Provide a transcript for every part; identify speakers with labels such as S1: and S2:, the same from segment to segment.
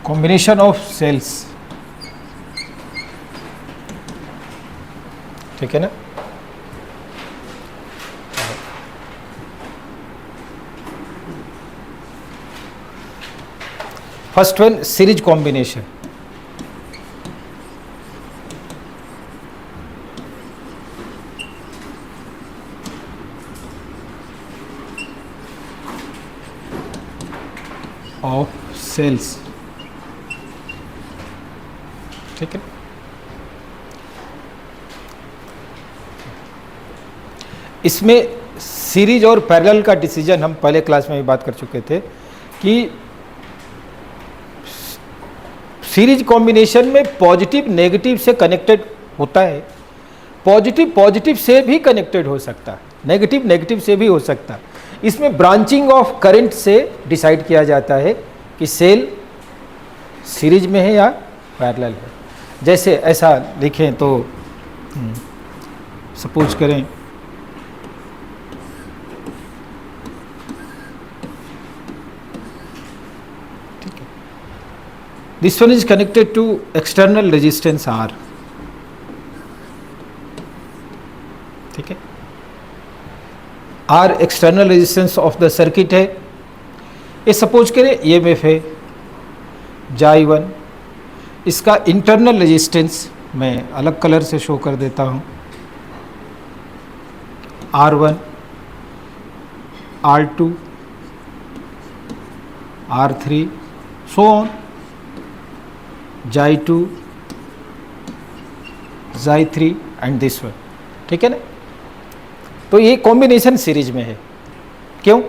S1: Combination of cells, ठीक है ना। First one series combination, of cells, ठीक है। इसमें सीरीज और पैरेलल का डिसीजन हम पहले क्लास में भी बात कर चुके थे कि सीरीज कॉम्बिनेशन में पॉजिटिव नेगेटिव से कनेक्टेड होता है, पॉजिटिव पॉजिटिव से भी कनेक्टेड हो सकता है, नेगेटिव नेगेटिव से भी हो सकता है। इसमें ब्रांचिंग ऑफ करंट से डिसाइड किया जाता है कि सेल सीरीज में है या पैरेलल है। जैसे ऐसा लिखें तो सपोज करें this one is connected to external resistance R, ठीक है। R external resistance of the circuit है। ये सपोज करें EMF है I1, इसका इंटरनल रेजिस्टेंस मैं अलग कलर से शो कर देता हूँ, R1, R2, R3 so on, I2, I3 and this one, ठीक है ना। तो ये कॉम्बिनेशन सीरीज में है, क्यों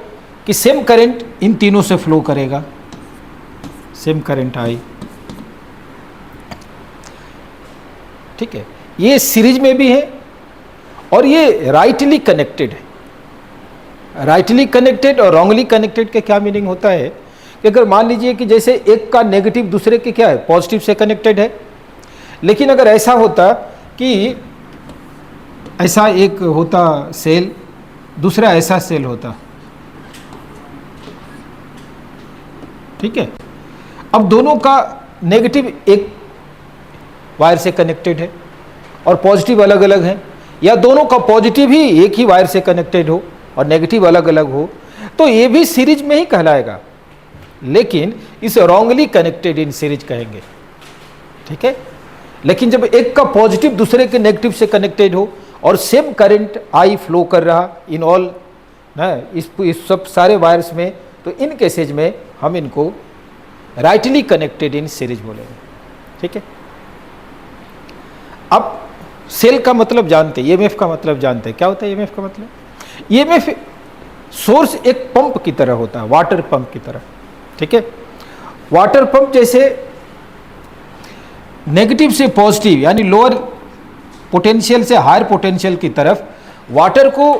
S1: कि सेम करंट इन तीनों से फ्लो करेगा, सेम करंट आई, ठीक है। ये सीरीज में भी है और ये राइटली कनेक्टेड है। राइटली कनेक्टेड और रॉन्गली कनेक्टेड के क्या मीनिंग होता है कि अगर मान लीजिए कि जैसे एक का नेगेटिव दूसरे के क्या है पॉजिटिव से कनेक्टेड है, लेकिन अगर ऐसा होता कि ऐसा एक होता सेल, दूसरा ऐसा सेल होता, ठीक है। अब दोनों का नेगेटिव एक वायर से कनेक्टेड है और पॉजिटिव अलग अलग हैं, या दोनों का पॉजिटिव ही एक ही वायर से कनेक्टेड हो और नेगेटिव अलग अलग हो, तो ये भी सीरीज में ही कहलाएगा, लेकिन इसे रॉन्गली कनेक्टेड इन सीरीज कहेंगे, ठीक है। लेकिन जब एक का पॉजिटिव दूसरे के नेगेटिव से कनेक्टेड हो और सेम करंट आई फ्लो कर रहा इन ऑल ना इस सब सारे वायर्स में, तो इन केसेज में हम इनको राइटली कनेक्टेड इन सीरीज बोलेंगे, ठीक है। अब सेल का मतलब जानते हैं, EMF का मतलब जानते हैं। क्या होता है EMF का मतलब? EMF सोर्स एक पंप की तरह होता है, वाटर पंप की तरह, ठीक है। वाटर पंप जैसे नेगेटिव से पॉजिटिव यानी लोअर पोटेंशियल से हायर पोटेंशियल की तरफ वाटर को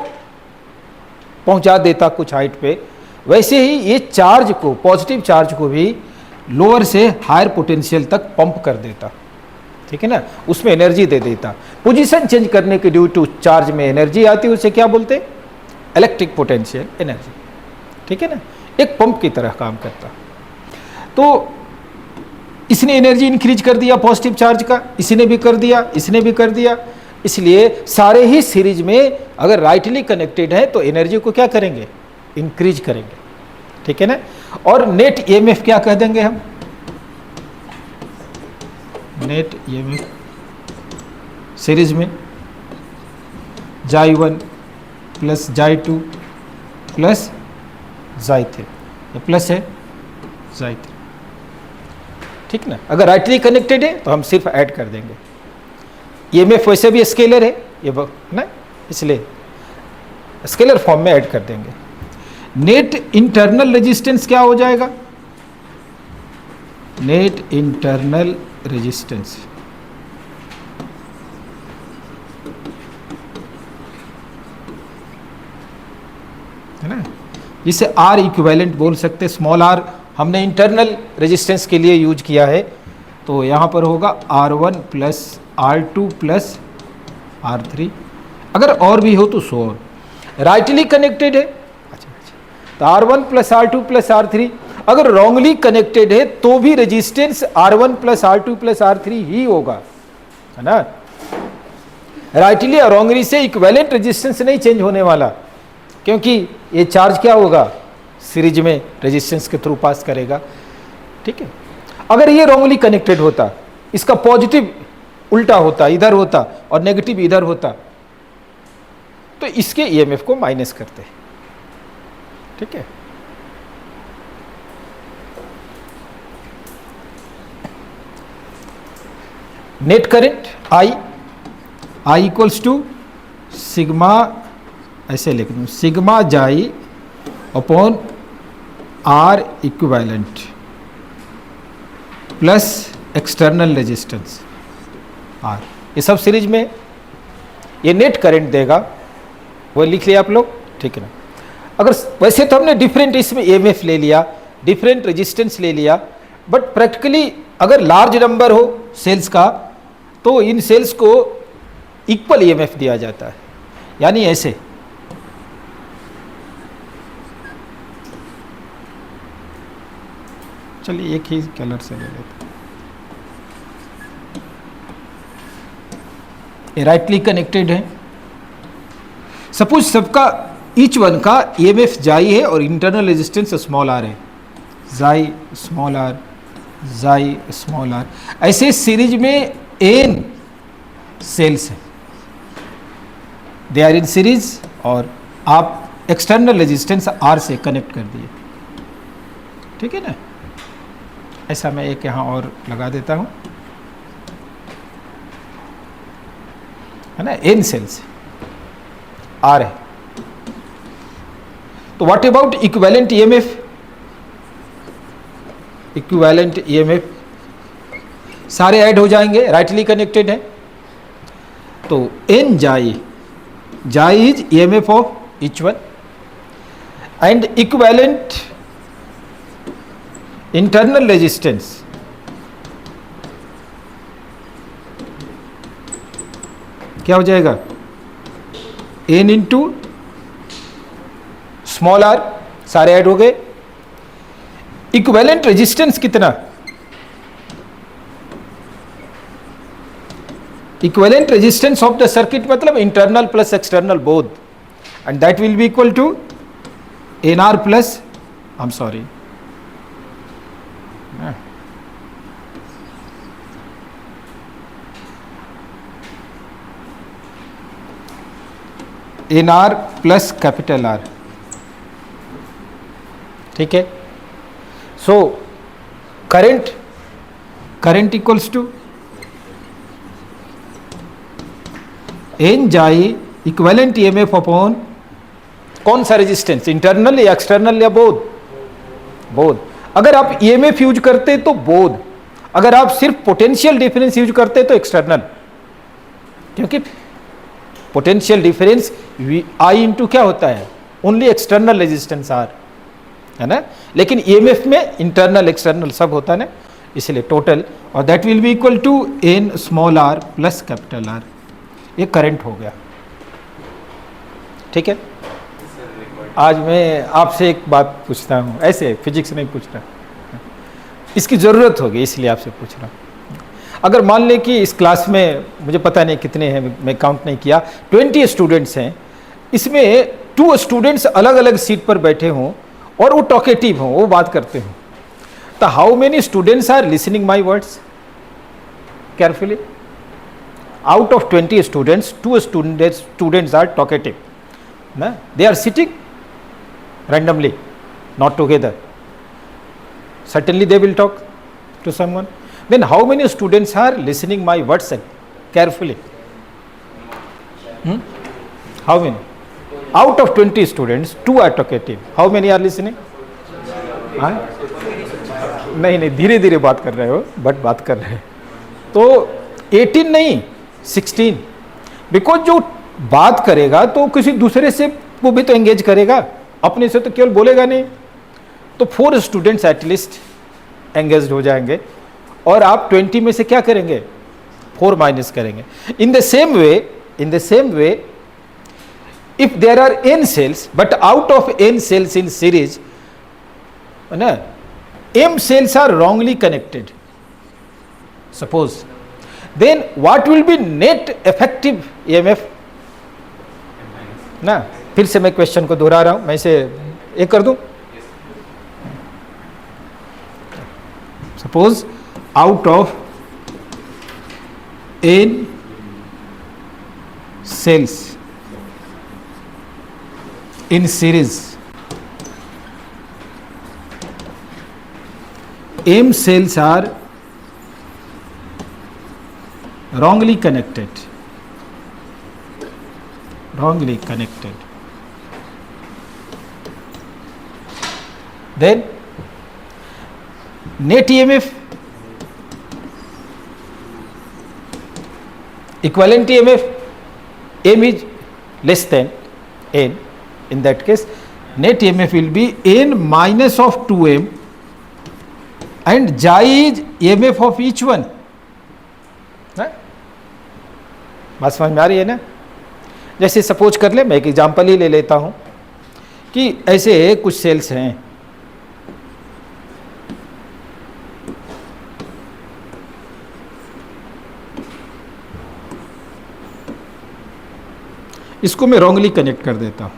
S1: पहुंचा देता कुछ हाइट पे, वैसे ही ये चार्ज को, पॉजिटिव चार्ज को भी लोअर से हायर पोटेंशियल तक पंप कर देता, ठीक है ना, उसमें एनर्जी दे देता। पोजीशन चेंज करने के ड्यू टू चार्ज में एनर्जी आती है, उसे क्या बोलते हैं? इलेक्ट्रिक पोटेंशियल एनर्जी, ठीक है ना। एक पंप की तरह काम करता। तो इसने एनर्जी इंक्रीज कर दिया पॉजिटिव चार्ज का, इसने भी कर दिया, इसने भी कर दिया, इसलिए सारे ही सीरीज में अगर राइटली कनेक्टेड है तो एनर्जी को क्या करेंगे? इंक्रीज करेंगे, ठीक है ना। और नेट EMF क्या कह देंगे हम? नेट EMF सीरीज में I1 plus I2 plus I3, ये प्लस है I3, ठीक ना। अगर राइटली कनेक्टेड है तो हम सिर्फ ऐड कर देंगे। EMF वैसे भी स्केलर है ये ना, इसलिए स्केलर फॉर्म में ऐड कर देंगे। नेट इंटरनल रेजिस्टेंस क्या हो जाएगा? नेट इंटरनल रेजिस्टेंस है ना, जिसे R इक्विवेलेंट बोल सकते। स्मॉल r हमने इंटरनल रेजिस्टेंस के लिए यूज किया है, तो यहाँ पर होगा R1 plus R2 plus R3। अगर और भी हो तो सो और राइटली कनेक्टेड है, अच्छा, तो R1 plus R2 plus R3। अगर रॉन्गली कनेक्टेड है तो भी resistance R1 plus R2 plus R3 ही होगा, है ना। राइटली और रॉन्गली से इक्विवेलेंट रेजिस्टेंस नहीं चेंज होने वाला, क्योंकि ये चार्ज क्या होगा, सीरीज में रेजिस्टेंस के थ्रू पास करेगा, ठीक है। अगर ये रॉन्गली कनेक्टेड होता, इसका पॉजिटिव उल्टा होता, इधर होता, और नेगेटिव इधर होता, तो इसके ईएमएफ को माइनस करते हैं, ठीक है। Net current I equals to sigma, ऐसे लिख दूँ, sigma xi upon R equivalent plus external resistance R, ये सब सीरीज में ये नेट करंट देगा, वो लिख लिया आप लोग, ठीक है ना। अगर वैसे तो हमने डिफरेंट इसमें ईएमएफ ले लिया, डिफरेंट रेजिस्टेंस ले लिया, बट प्रैक्टिकली अगर लार्ज नंबर हो सेल्स का तो इन सेल्स को इक्वल ईएमएफ दिया जाता है, यानी ऐसे, चलिए एक ही कलर से ले लेते हैं। ये राइटली कनेक्टेड है, सपोज सबका ईच वन का ईएमएफ जाई है और इंटरनल रेजिस्टेंस स्मॉल आर है, जाई स्मॉल आर, जाई स्मॉल आर, ऐसे सीरीज में एन सेल्स है, दे आर इन सीरीज, और आप एक्सटर्नल रेजिस्टेंस आर से कनेक्ट कर दिए, ठीक है ना। ऐसा मैं एक यहाँ और लगा देता हूँ, है ना, एन सेल्स आर है। तो what about equivalent EMF, equivalent EMF सारे ऐड हो जाएंगे, राइटली कनेक्टेड है, तो n xi, xi is EMF of each one, and equivalent internal resistance क्या हो जाएगा, एन इंटू स्मॉल आर, सारे ऐड हो गए। इक्विवेलेंट रेजिस्टेंस कितना, equivalent resistance of the circuit मतलब internal plus external both, and that will be equal to n r plus, I am sorry, n r plus capital R, ठीक है। So current, current equals to n xi equivalent EMF upon कौन सा resistance, internal या external या both, both. अगर आप EMF use करते तो बोथ, अगर आप सिर्फ पोटेंशियल डिफरेंस यूज करते तो एक्सटर्नल, क्योंकि पोटेंशियल डिफरेंस आई इंटू क्या होता है, ओनली एक्सटर्नल रेजिस्टेंस आर, है ना। लेकिन ईएमएफ में इंटरनल एक्सटर्नल सब होता है ना, इसलिए टोटल, और that will be equal to n small r plus capital R, ये करंट हो गया, ठीक है। आज मैं आपसे एक बात पूछता हूँ, ऐसे फिजिक्स नहीं पूछ रहा, इसकी ज़रूरत होगी इसलिए आपसे पूछ रहा हूँ। अगर मान लें कि इस क्लास में मुझे पता नहीं कितने हैं, मैं काउंट नहीं किया, 20 स्टूडेंट्स हैं, इसमें 2 स्टूडेंट्स अलग अलग सीट पर बैठे हों और वो टॉकेटिव हों, वो बात करते हों, तो how many students are listening my words carefully? Out of 20 students, 2 students are talkative. Na? They are sitting randomly, not together. Certainly they will talk to someone. Then how many students are listening my words carefully? How many? Out of 20 students, 2 are talkative. How many are listening? नहीं नहीं, धीरे धीरे बात कर रहे हो, but बात कर रहे हैं तो 18 नहीं 16, बिकॉज जो बात करेगा तो किसी दूसरे से वो भी तो एंगेज करेगा, अपने से तो केवल बोलेगा नहीं। तो 4 स्टूडेंट्स एटलीस्ट एंगेज हो जाएंगे, और आप 20 में से क्या करेंगे, 4 माइनस करेंगे। In the same way if there are n cells, but out of n cells in series, है ना, M cells are wrongly connected, suppose, then what will be net effective EMF? ना, फिर से मैं क्वेश्चन को दोहरा रहा हूं, मैं इसे एक कर दूं. Suppose out of n cells in series, M cells are wrongly connected. Then net EMF, equivalent EMF, M is less than N. In that case, net EMF will be N minus of 2M and xi is EMF of each one. बात समझ में आ रही है ना? जैसे suppose कर ले, मैं एक एग्जांपल ही ले लेता हूं कि ऐसे कुछ सेल्स हैं, इसको मैं रॉन्गली कनेक्ट कर देता हूं.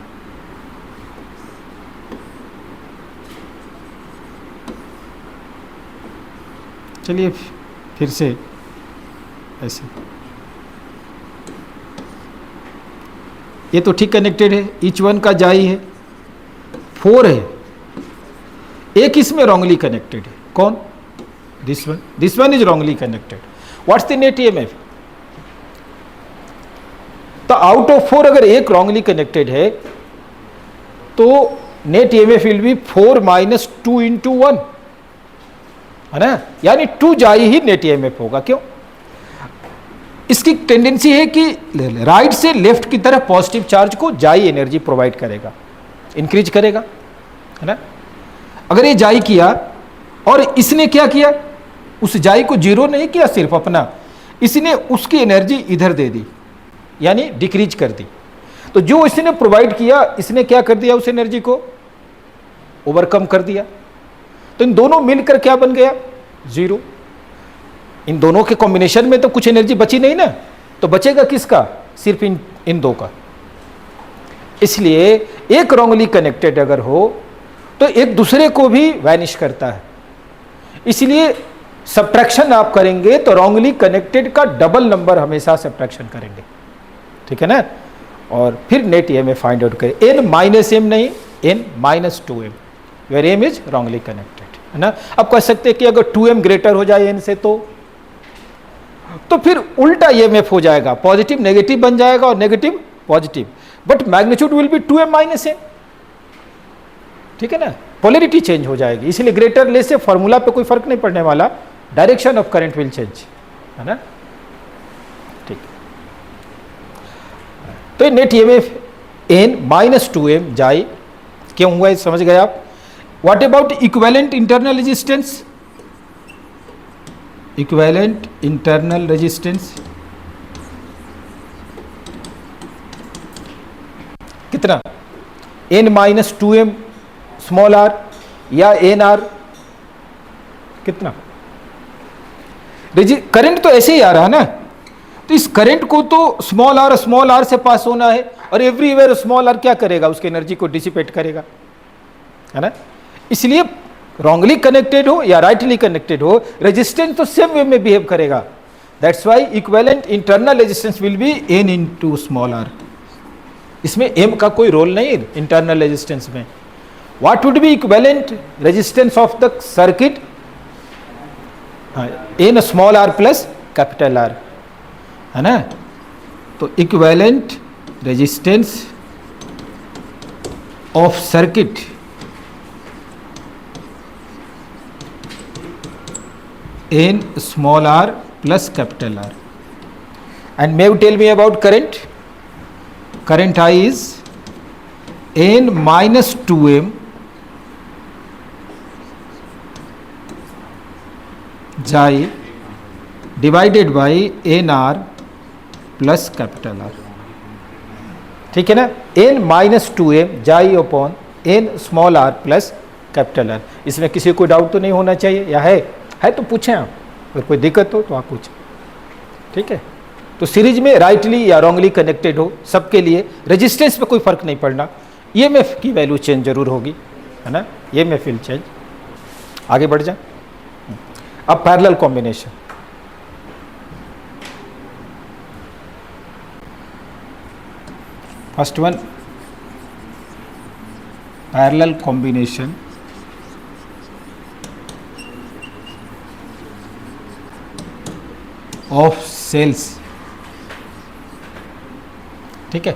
S1: चलिए फिर से ऐसे, ये तो ठीक कनेक्टेड है, ईच वन का जाई है, 4 है, एक इसमें रॉन्गली कनेक्टेड है. कौन? This one is wrongly connected. What's the net EMF? तो आउट ऑफ 4 अगर एक रॉन्गली कनेक्टेड है तो net EMF will be 4 minus 2 into 1, है ना, यानी 2 जाई ही नेट ईएमएफ होगा. क्यों? इसकी टेंडेंसी है कि राइट से लेफ्ट की तरफ पॉजिटिव चार्ज को जाई एनर्जी प्रोवाइड करेगा, इंक्रीज करेगा, है ना. अगर ये जाई किया और इसने क्या किया, उस जाई को जीरो नहीं किया सिर्फ अपना, इसने उसकी एनर्जी इधर दे दी, यानी डिक्रीज कर दी. तो जो इसने प्रोवाइड किया, इसने क्या कर दिया, उस एनर्जी को ओवरकम कर दिया. तो इन दोनों मिलकर क्या बन गया? जीरो. इन दोनों के कॉम्बिनेशन में तो कुछ एनर्जी बची नहीं ना, तो बचेगा किसका? सिर्फ इन दो का. इसलिए एक रॉन्गली कनेक्टेड अगर हो तो एक दूसरे को भी वैनिश करता है. इसलिए सब्ट्रैक्शन आप करेंगे तो रॉन्गली कनेक्टेड का डबल नंबर हमेशा सब्ट्रैक्शन करेंगे, ठीक है ना. और फिर नेट ईएमएफ फाइंड आउट करें. एन माइनस एम नहीं, n minus 2m, where m is wrongly connected, है ना. अब कह सकते हैं कि अगर 2m ग्रेटर हो जाए एन से तो फिर उल्टा ईएमएफ हो जाएगा, पॉजिटिव नेगेटिव बन जाएगा और negative positive, but magnitude will be 2m minus n, ठीक है ना. पोलैरिटी चेंज हो जाएगी. इसलिए ग्रेटर लेस से फॉर्मूला पे कोई फर्क नहीं पड़ने वाला, direction of current will change, है ना. ठीक. तो net EMF N minus 2m जाई क्यों हुआ, समझ गए आप. What about equivalent internal resistance? Equivalent internal resistance कितना? n minus 2m small r या एन आर, कितना? करंट तो ऐसे ही आ रहा है ना, तो इस करंट को तो स्मॉल r से पास होना है, और एवरीवेयर स्मॉल r क्या करेगा? उसकी एनर्जी को डिसिपेट करेगा, है ना. इसलिए रॉन्गली कनेक्टेड हो या राइटली कनेक्टेड हो, रेजिस्टेंस तो सेम वे में बिहेव करेगा. That's why equivalent internal resistance will B n into small r. इसमें m का कोई रोल नहीं इंटरनल रेजिस्टेंस में. What would be equivalent resistance of the circuit? n small r plus capital R, है ना. तो equivalent resistance of circuit n small r plus capital R. And may you tell me about current? Current I is n minus 2m xi divided by nr plus capital R. ठीक है ना. n minus 2m xi upon n small r plus capital R. इसमें किसी को doubt तो नहीं होना चाहिए, या है तो पूछें आप, अगर कोई दिक्कत हो तो आप पूछें, ठीक है। तो सीरीज में राइटली या रॉन्गली कनेक्टेड हो सबके लिए रेजिस्टेंस पे कोई फर्क नहीं पड़ना, ईएमएफ की वैल्यू चेंज जरूर होगी, है ना, ईएमएफ विल चेंज। आगे बढ़ जाए। अब parallel combination, first one parallel combination of cells, ठीक है।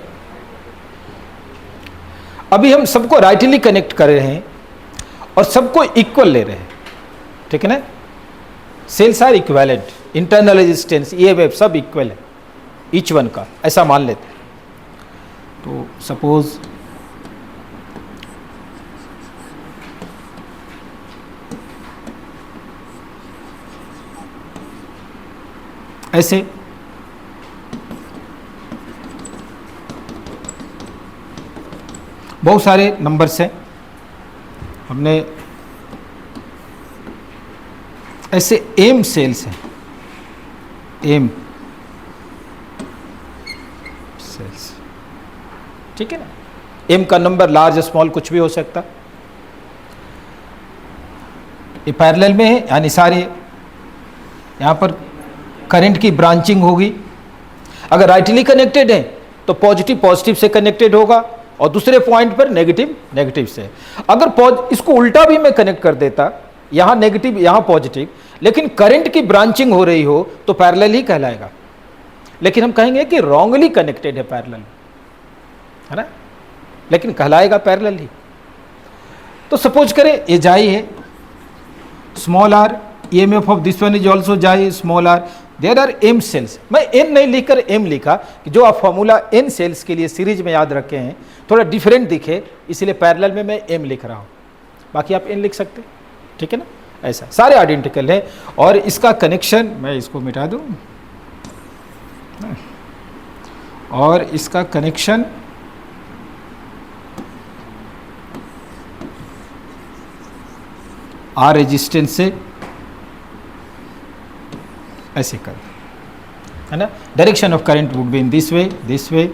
S1: अभी हम सबको राइटली कनेक्ट कर रहे हैं और सबको इक्वल ले रहे हैं, ठीक है ना। Sales are equivalent, internal resistance, EMF सब इक्वल है ईच वन का, ऐसा मान लेते हैं। तो सपोज ऐसे बहुत सारे नंबर्स हैं, हमने ऐसे एम सेल्स हैं, एम सेल्स, ठीक है ना। एम का नंबर लार्ज स्मॉल कुछ भी हो सकता, ये पैरेलल में है, यानी सारे यहाँ पर करंट की ब्रांचिंग होगी। अगर राइटली कनेक्टेड है तो पॉजिटिव पॉजिटिव से कनेक्टेड होगा और दूसरे पॉइंट पर नेगेटिव नेगेटिव से। अगर इसको उल्टा भी मैं कनेक्ट कर देता, यहाँ नेगेटिव यहाँ पॉजिटिव, लेकिन करंट की ब्रांचिंग हो रही हो तो पैरेलल ही कहलाएगा। लेकिन हम कहेंगे कि रॉन्गली कनेक्टेड है पैरेलल, है ना, लेकिन कहलाएगा पैरेलल ही। तो सपोज करें ये जाई है, small r, EMF of this one is also xi, small r, there are m cells. मैं एन नहीं लिखकर एम लिखा कि जो आप फॉर्मूला एन सेल्स के लिए सीरीज में याद रखे हैं थोड़ा डिफरेंट दिखे, इसलिए पैरेलल में मैं एम लिख रहा हूँ, बाकी आप एन लिख सकते, ठीक है ना। ऐसा सारे आइडेंटिकल हैं। और इसका कनेक्शन मैं इसको मिटा दूँ, और इसका कनेक्शन आर रेजिस्टेंस से ऐसे कर, है ना। Direction of current would be in this way, this way,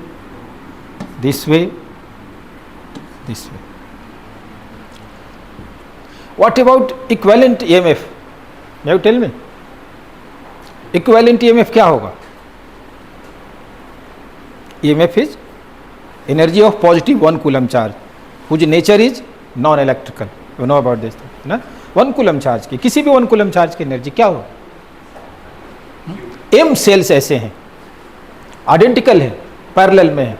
S1: this way, this way. What about equivalent EMF? You tell me, equivalent EMF क्या होगा? EMF is energy of positive 1 coulomb charge whose nature is non electrical, you know about this, ना। 1 coulomb charge की, किसी भी 1 coulomb charge की energy क्या होगी? M sales ऐसे हैं, आइडेंटिकल है, पैरेलल में है,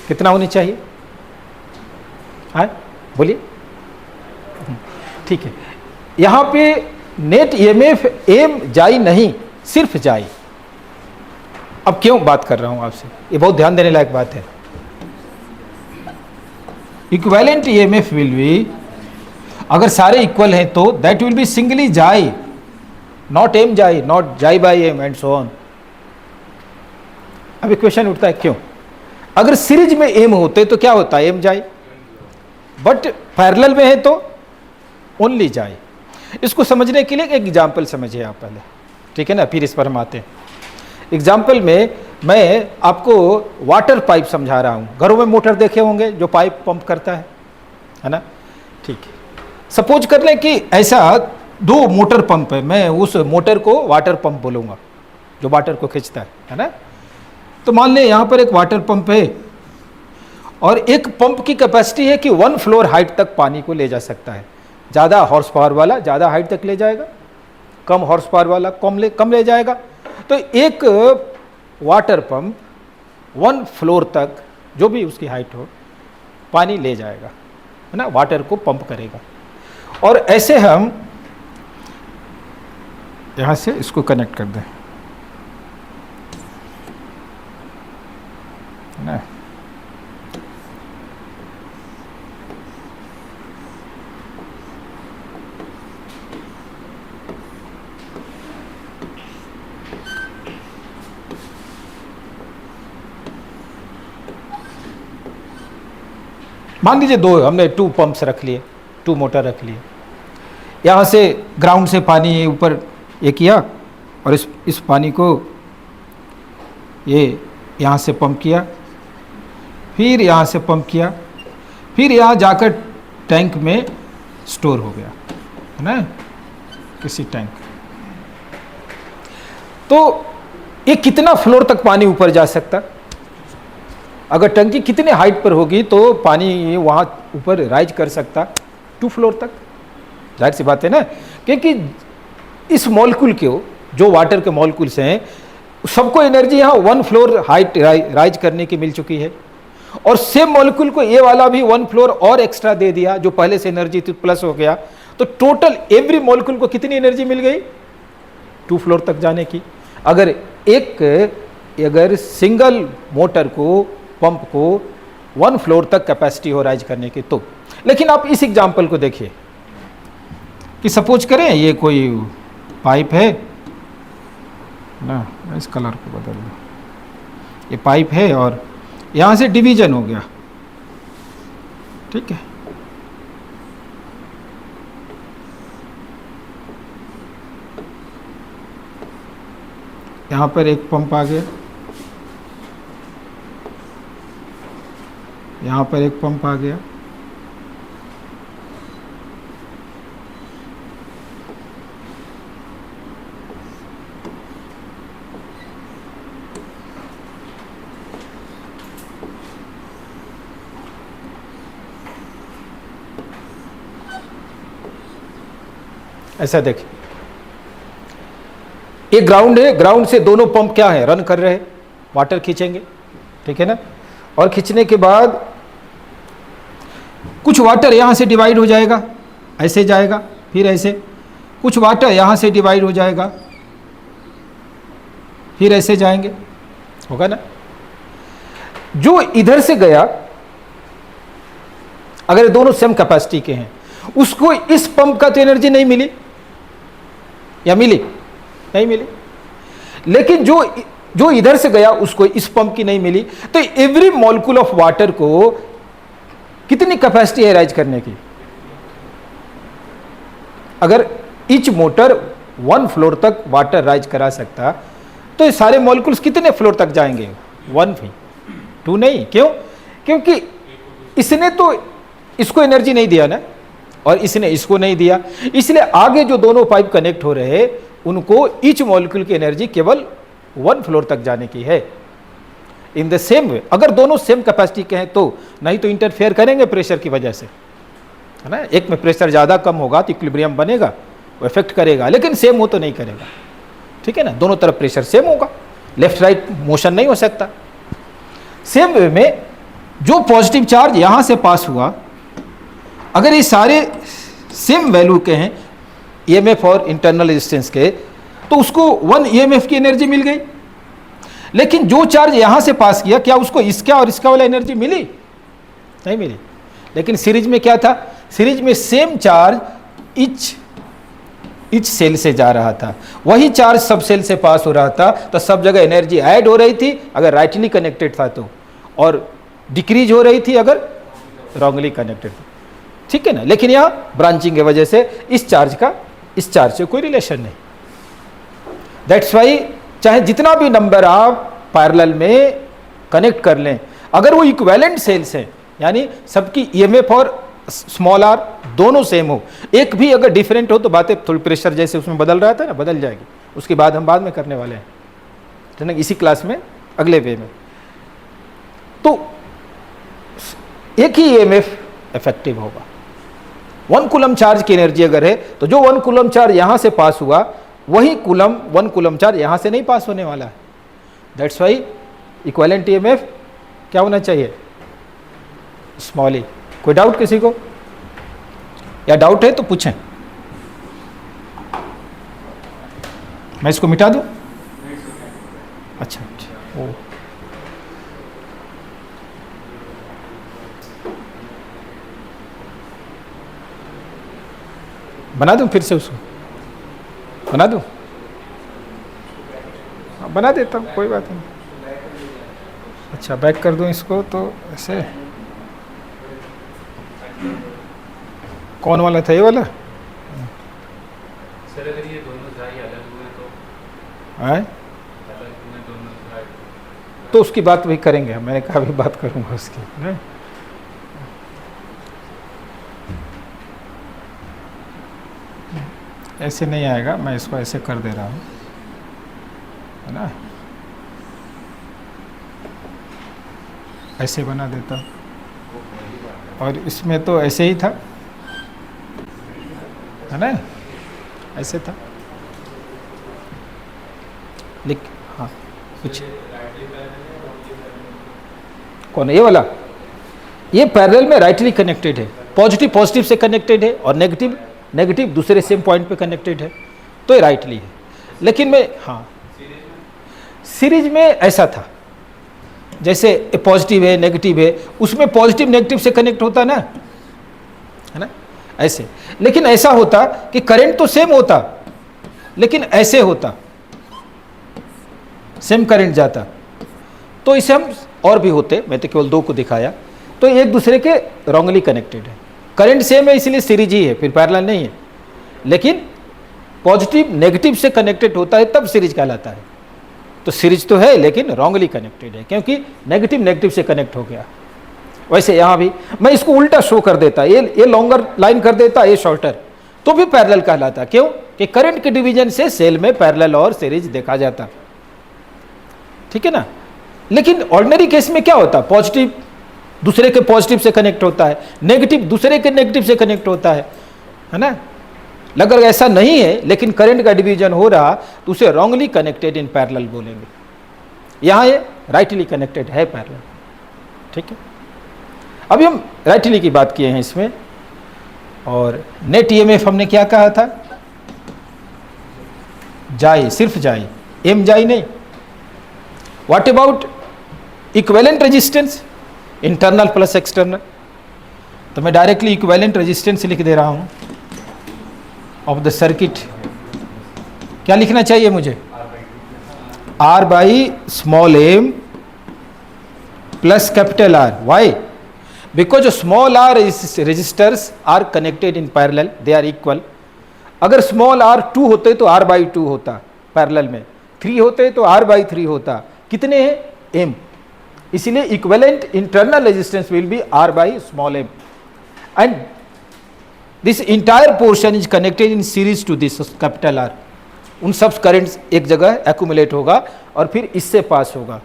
S1: कितना होनी चाहिए? हाँ बोलिए, ठीक है। यहां पे नेट ईएमएफ एम जाई नहीं, सिर्फ जाई। अब क्यों बात कर रहा हूं आपसे, ये बहुत ध्यान देने लायक बात है। इक्विवेलेंट ईएमएफ विल बी, अगर सारे इक्वल हैं तो that will be singly xi, not m xi, not xi by m and so on. अब क्वेश्चन उठता है क्यों? अगर सीरीज में एम होते तो क्या होता है? एम जाई, बट पैरेलल में है तो ओनली जाई। इसको समझने के लिए एक एग्जाम्पल समझिए आप पहले, ठीक है ना, फिर इस पर हम आते हैं। एग्जाम्पल में मैं आपको वाटर पाइप समझा रहा हूं। घरों में मोटर देखे होंगे जो पाइप पंप करता है ना, ठीक है। सपोज कर लें कि ऐसा 2 मोटर पंप है, मैं उस मोटर को वाटर पंप बोलूँगा जो वाटर को खींचता है ना। तो मान लें यहाँ पर एक वाटर पंप है और एक पंप की कैपेसिटी है कि 1 फ्लोर हाइट तक पानी को ले जा सकता है। ज़्यादा हॉर्स पावर वाला ज़्यादा हाइट तक ले जाएगा, कम हॉर्स पावर वाला कम ले जाएगा। तो एक वाटर पंप 1 फ्लोर तक जो भी उसकी हाइट हो पानी ले जाएगा, है ना, वाटर को पंप करेगा। और ऐसे हम यहाँ से इसको कनेक्ट कर दें, है ना। मान लीजिए दो, हमने 2 पंप्स रख लिए, 2 मोटर रख लिए, यहाँ से ग्राउंड से पानी ऊपर ये किया और इस पानी को ये यहाँ से पंप किया, फिर यहाँ से पंप किया, फिर यहाँ जाकर टैंक में स्टोर हो गया, है ना, किसी टैंक। तो ये कितना फ्लोर तक पानी ऊपर जा सकता? अगर टंकी कितने हाइट पर होगी तो पानी वहाँ ऊपर राइज कर सकता 2 फ्लोर तक। जाहिर सी बात है ना, क्योंकि इस मॉलिक्यूल के जो वाटर के मॉलिक्यूल्स हैं सबको एनर्जी यहाँ 1 फ्लोर हाइट राइज करने की मिल चुकी है, और सेम मॉलिक्यूल को ये वाला भी 1 फ्लोर और एक्स्ट्रा दे दिया, जो पहले से एनर्जी थी प्लस हो गया, तो टोटल एवरी मॉलिक्यूल को कितनी एनर्जी मिल गई? 2 फ्लोर तक जाने की। अगर सिंगल मोटर को, पंप को 1 फ्लोर तक कैपेसिटी हो राइज करने की तो। लेकिन आप इस एग्जांपल को देखिए कि सपोज करें ये कोई पाइप है ना, इस कलर को बदल दो, ये पाइप है और यहाँ से डिवीजन हो गया, ठीक है, यहाँ पर एक पंप आ गया, यहाँ पर एक पंप आ गया, ऐसा देखिए, एक ग्राउंड है, ग्राउंड से दोनों पंप क्या है, रन कर रहे हैं, वाटर खींचेंगे, ठीक है ना, और खींचने के बाद कुछ वाटर यहाँ से डिवाइड हो जाएगा, ऐसे जाएगा, फिर ऐसे, कुछ वाटर यहाँ से डिवाइड हो जाएगा, फिर ऐसे जाएंगे, होगा ना। जो इधर से गया, अगर दोनों सेम कैपेसिटी के हैं, उसको इस पंप का तो एनर्जी नहीं मिली, या मिली? नहीं मिली। लेकिन जो इधर से गया उसको इस पंप की नहीं मिली, तो एवरी मॉलिक्यूल ऑफ वाटर को कितनी कैपेसिटी है राइज करने की? अगर ईच मोटर 1 फ्लोर तक वाटर राइज करा सकता, तो ये सारे मॉलिक्यूल्स कितने फ्लोर तक जाएंगे? 1 भी, 2 नहीं। क्यों? क्योंकि इसने तो इसको एनर्जी नहीं दिया ना, और इसने इसको नहीं दिया, इसलिए आगे जो दोनों पाइप कनेक्ट हो रहे हैं उनको ईच मॉलिक्यूल की एनर्जी केवल 1 फ्लोर तक जाने की है। इन द सेम वे, अगर दोनों सेम कैपेसिटी के हैं तो नहीं तो इंटरफेयर करेंगे प्रेशर की वजह से, है ना। एक में प्रेशर ज़्यादा कम होगा तो इक्विलिब्रियम बनेगा, वो इफेक्ट करेगा, लेकिन सेम हो तो नहीं करेगा, ठीक है ना। दोनों तरफ प्रेशर सेम होगा, लेफ्ट राइट मोशन नहीं हो सकता। सेम वे में जो पॉजिटिव चार्ज यहाँ से पास हुआ, अगर ये सारे सेम वैल्यू के हैं ईएमएफ और इंटरनल रेजिस्टेंस के, तो उसको 1 ईएमएफ की एनर्जी मिल गई। लेकिन जो चार्ज यहां से पास किया, क्या उसको इसका और इसका वाला एनर्जी मिली? नहीं मिली। लेकिन सीरीज में क्या था? सीरीज में सेम चार्ज इच सेल से जा रहा था, वही चार्ज सब सेल से पास हो रहा था, तो सब जगह एनर्जी ऐड हो रही थी अगर राइटली कनेक्टेड था तो, और डिक्रीज हो रही थी अगर रॉन्गली कनेक्टेड था, ठीक है ना। लेकिन यहाँ ब्रांचिंग की वजह से इस चार्ज का इस चार्ज से कोई रिलेशन नहीं। दैट्स वाई चाहे जितना भी नंबर आप पैरेलल में कनेक्ट कर लें, अगर वो इक्विवेलेंट सेल्स हैं, यानी सबकी ईएमएफ और स्मॉल आर दोनों सेम हो, एक भी अगर डिफरेंट हो तो बातें थोड़ी प्रेशर जैसे उसमें बदल रहा था ना, बदल जाएगी। उसके बाद हम बाद में करने वाले हैं, है ना, इसी क्लास में अगले वे में। तो एक ही ईएमएफ इफेक्टिव होगा। 1 कूलम चार्ज की एनर्जी अगर है तो जो 1 कूलम चार्ज यहां से पास हुआ, वही 1 कूलम चार्ज यहां से नहीं पास होने वाला है। दैट्स वाई इक्विवेलेंट ईएमएफ क्या होना चाहिए? स्मॉल ई। कोई डाउट किसी को? या डाउट है तो पूछें, मैं इसको मिटा दूं? अच्छा, ओ बना दूं, फिर से उसको बना दूं? बना देता हूँ, कोई बात नहीं। अच्छा, बैक कर दूं इसको तो ऐसे। कौन वाला था, ये वाला?
S2: सर अगर ये दोनों जाई अलग हुए तो
S1: है
S2: अलग हुए दोनों जाई
S1: तो उसकी बात भी करेंगे, मैंने कहा भी बात करूंगा उसकी, है? ऐसे नहीं आएगा, मैं इसको ऐसे कर दे रहा हूँ, है ना, ऐसे बना देता हूँ, और इसमें तो ऐसे ही था, है ना, ऐसे था, लिख, हाँ कुछ, कौन है ये वाला? ये पैरेलल में राइटली कनेक्टेड है, पॉजिटिव पॉजिटिव से कनेक्टेड है और नेगेटिव नेगेटिव दूसरे सेम पॉइंट पे कनेक्टेड है, तो ये राइटली है। लेकिन मैं, हाँ, सीरीज में ऐसा था, जैसे पॉजिटिव है नेगेटिव है, उसमें पॉजिटिव नेगेटिव से कनेक्ट होता ना, है ना, ऐसे। लेकिन ऐसा होता कि करंट तो सेम होता, लेकिन ऐसे होता, सेम करंट जाता, तो इसे हम और भी होते, मैं तो केवल दो को दिखाया, तो एक दूसरे के रॉन्गली कनेक्टेड है। करंट सेम है इसलिए सीरीज ही है, फिर पैरेलल नहीं है, लेकिन पॉजिटिव नेगेटिव से कनेक्टेड होता है तब सीरीज कहलाता है। तो सीरीज तो है लेकिन रॉन्गली कनेक्टेड है, क्योंकि नेगेटिव नेगेटिव से कनेक्ट हो गया। वैसे यहाँ भी मैं इसको उल्टा शो कर देता, ये लॉन्गर लाइन कर देता, ये शॉर्टर, तो भी पैरेलल कहलाता। क्यों? कि करंट के डिवीजन से सेल में पैरेलल और सीरीज देखा जाता, ठीक है ना। लेकिन ऑर्डिनरी केस में क्या होता, पॉजिटिव दूसरे के पॉजिटिव से कनेक्ट होता है, नेगेटिव दूसरे के नेगेटिव से कनेक्ट होता है ना। अगर ऐसा नहीं है लेकिन करंट का डिवीजन हो रहा तो उसे रॉन्गली कनेक्टेड इन पैरेलल बोलेंगे। यहाँ ये राइटली कनेक्टेड है पैरेलल, ठीक है। अभी हम राइटली की बात किए हैं इसमें, और नेट ईएमएफ हमने क्या कहा था, जाई, सिर्फ जाई, एम जाई नहीं। What about equivalent resistance, internal plus external? तो मैं डायरेक्टली इक्विवेलेंट रेजिस्टेंस लिख दे रहा हूं ऑफ द सर्किट। क्या लिखना चाहिए मुझे? R by small m plus capital R. Why? Because small r resistors are connected in parallel, they are equal. अगर स्मॉल आर 2 होते तो R बाई 2 होता पैरेलल में, 3 होते तो R बाई 3 होता। कितने हैं? M। इसलिए equivalent internal resistance will be R by small m, and this entire portion is connected in series to this capital R. उन सब करंट्स एक जगह एक्यूमुलेट होगा और फिर इससे पास होगा,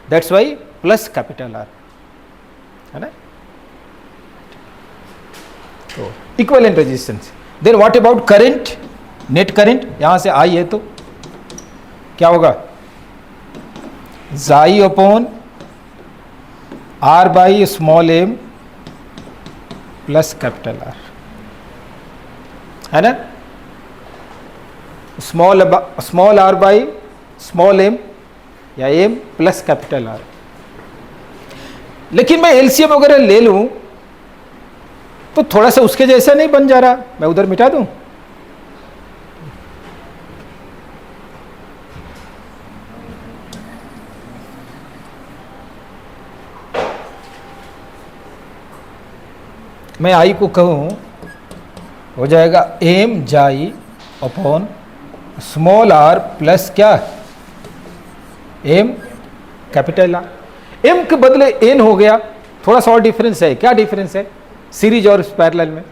S1: that's why plus capital R, है ना। तो equivalent resistance. Then what about current, net current? यहां से आई है तो क्या होगा, xi upon R by small m plus capital R, है ना। Small r by small m या एम प्लस कैपिटल आर। लेकिन मैं एलसीएम वगैरह ले लूं तो थोड़ा सा उसके जैसा नहीं बन जा रहा, मैं उधर मिटा दूं। मैं आई को कहूं, हो जाएगा एम जाई अपॉन स्मॉल आर प्लस क्या, एम कैपिटल आर। एम के बदले एन हो गया, थोड़ा सा और डिफरेंस है। क्या डिफरेंस है सीरीज और पैरेलल में?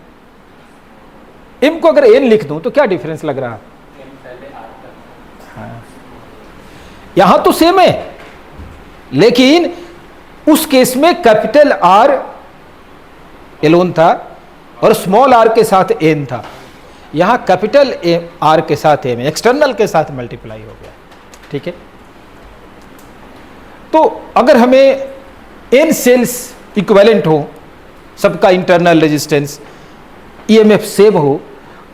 S1: एम को अगर एन लिख दूं तो क्या डिफरेंस लग रहा है? हाँ, यहां तो सेम है, लेकिन उस केस में कैपिटल आर एलोन था और स्मॉल आर के साथ एन था। यहां कैपिटल आर के साथ एम, एक्सटर्नल के साथ मल्टीप्लाई हो गया, ठीक है। तो अगर हमें एन सेल्स इक्विवेलेंट हो, सबका इंटरनल रेजिस्टेंस ईएमएफ सेम हो,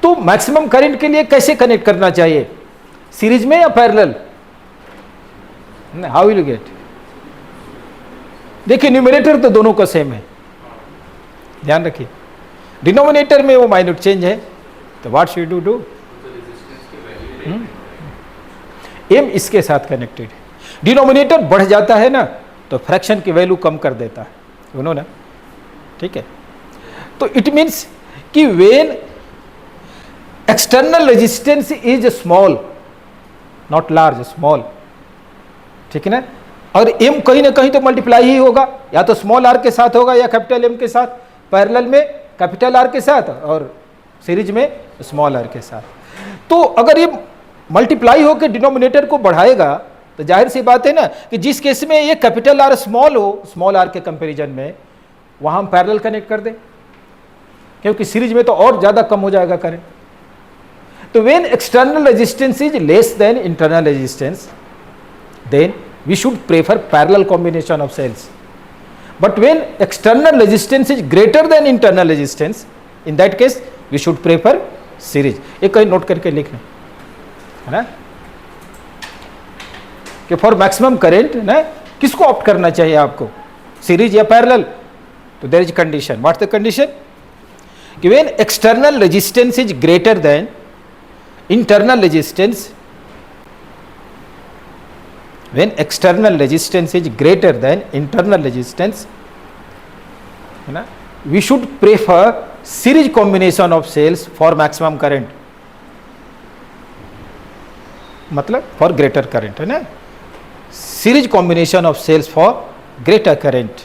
S1: तो मैक्सिमम करंट के लिए कैसे कनेक्ट करना चाहिए, सीरीज में या parallel? How will you get? देखिए न्यूमरेटर तो दोनों का सेम है, ध्यान रखिए। डिनोमिनेटर में वो माइन्यूट चेंज है, तो what should you do? M इसके साथ कनेक्टेड है, डिनोमिनेटर बढ़ जाता है ना तो फ्रैक्शन की वैल्यू कम कर देता है, दोनों ना, ठीक है। तो इट मीन्स कि when external resistance is small, not large, small, ठीक है ना, और एम कहीं ना कहीं तो मल्टीप्लाई ही होगा, या तो स्मॉल आर के साथ होगा या कैपिटल एम के साथ, पैरेलल में कैपिटल आर के साथ और सीरीज में स्मॉल आर के साथ। तो अगर ये मल्टीप्लाई होकर डिनोमिनेटर को बढ़ाएगा तो जाहिर सी बात है ना कि जिस केस में ये कैपिटल आर स्मॉल हो, स्मॉल आर के कंपैरिजन में, वहां हम पैरेलल कनेक्ट कर दें, क्योंकि सीरीज में तो और ज्यादा कम हो जाएगा करंट। तो when external resistance is less than internal resistance, then we should prefer parallel combination of cells. But when external resistance is greater than internal resistance, in that case we should prefer series. एक कहीं note करके लिख लें, है ना, कि for maximum current ना किसको ऑप्ट करना चाहिए आपको, सीरीज या पैरेलल। तो there is condition, what's the condition, कि when external resistance is greater than internal resistance, when external resistance is greater than internal resistance, है ना, we should prefer series combination of cells for maximum current, मतलब for greater current, है ना, series combination of cells for greater current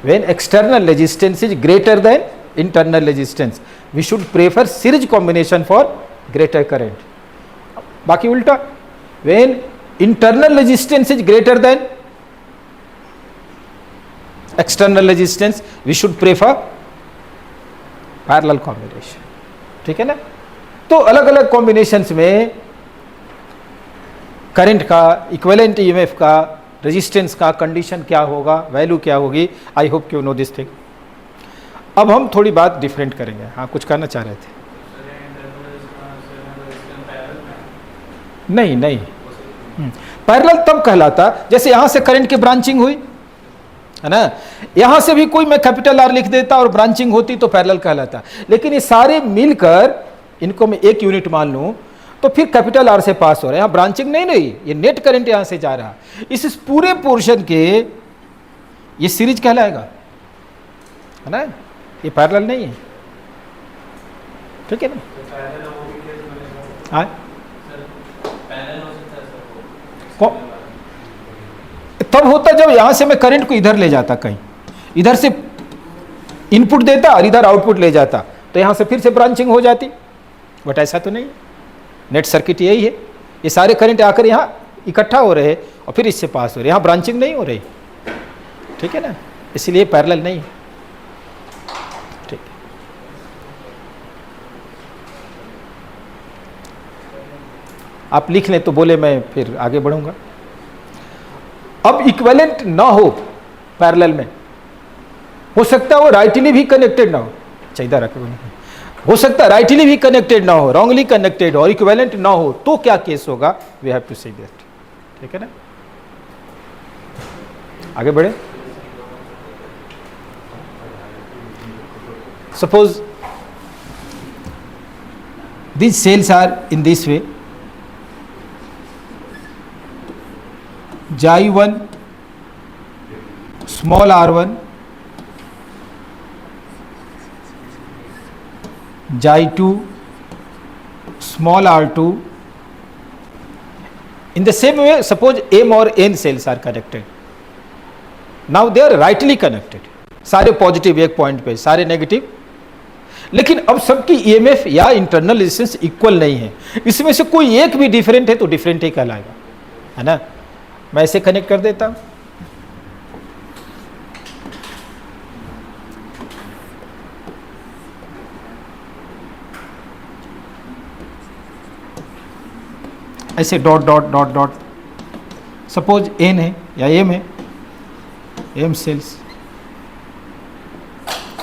S1: when external resistance is greater than internal resistance, we should prefer series combination for greater current. बाकी उल्टा, when internal resistance is greater than external resistance, we should prefer parallel combination, ठीक है ना। तो अलग अलग combinations में current का, इक्विवेलेंट ईएमएफ का, रेजिस्टेंस का कंडीशन क्या होगा, वैल्यू क्या होगी, I hope you know this thing. अब हम थोड़ी बात डिफरेंट करेंगे। हाँ, कुछ कहना चाह रहे थे? नहीं नहीं, पैरेलल तब कहलाता जैसे यहां से करंट की ब्रांचिंग हुई, है ना, यहां से भी कोई मैं कैपिटल आर लिख देता और ब्रांचिंग होती तो पैरेलल कहलाता। लेकिन ये सारे मिलकर, इनको मैं एक यूनिट मान लूं तो फिर कैपिटल आर से पास हो रहा है, यहां ब्रांचिंग नहीं रही, ये नेट करंट यहां से जा रहा, इस पूरे पोर्शन के ये सीरीज कहलाएगा, है ना, ये पैरेलल नहीं है, ठीक है ना। हाँ, तब होता जब यहां से मैं करंट को इधर ले जाता, कहीं इधर से इनपुट देता और इधर आउटपुट ले जाता, तो यहां से फिर से ब्रांचिंग हो जाती, बट ऐसा तो नहीं। नेट सर्किट यही है, ये सारे करंट आकर यहां इकट्ठा हो रहे और फिर इससे पास हो रहे, यहां ब्रांचिंग नहीं हो रही, ठीक है ना, इसलिए पैरेलल नहीं है, ठीक। आप लिख लें तो बोले, मैं फिर आगे बढ़ूंगा। अब इक्विवेलेंट ना हो पैरेलल में, हो सकता है वो राइटली भी कनेक्टेड ना हो, चाहिए रखे, हो सकता है राइटली भी कनेक्टेड ना हो, रॉन्गली कनेक्टेड और इक्विवेलेंट ना हो, तो क्या केस होगा, we have to see that, ठीक है ना। आगे बढ़े। Suppose these cells are in this way, xi1 small r1, xi2 small r2. In the same way, suppose m or n cells are connected. Now they are rightly connected, सारे positive एक point पे, सारे negative, लेकिन अब सबकी EMF या internal resistance equal नहीं है, इसमें से कोई एक भी डिफरेंट है तो डिफरेंट ही कहलाएगा, है ना। मैं ऐसे कनेक्ट कर देता हूं, ऐसे dot dot dot dot, suppose n है या एम है, एम सेल्स,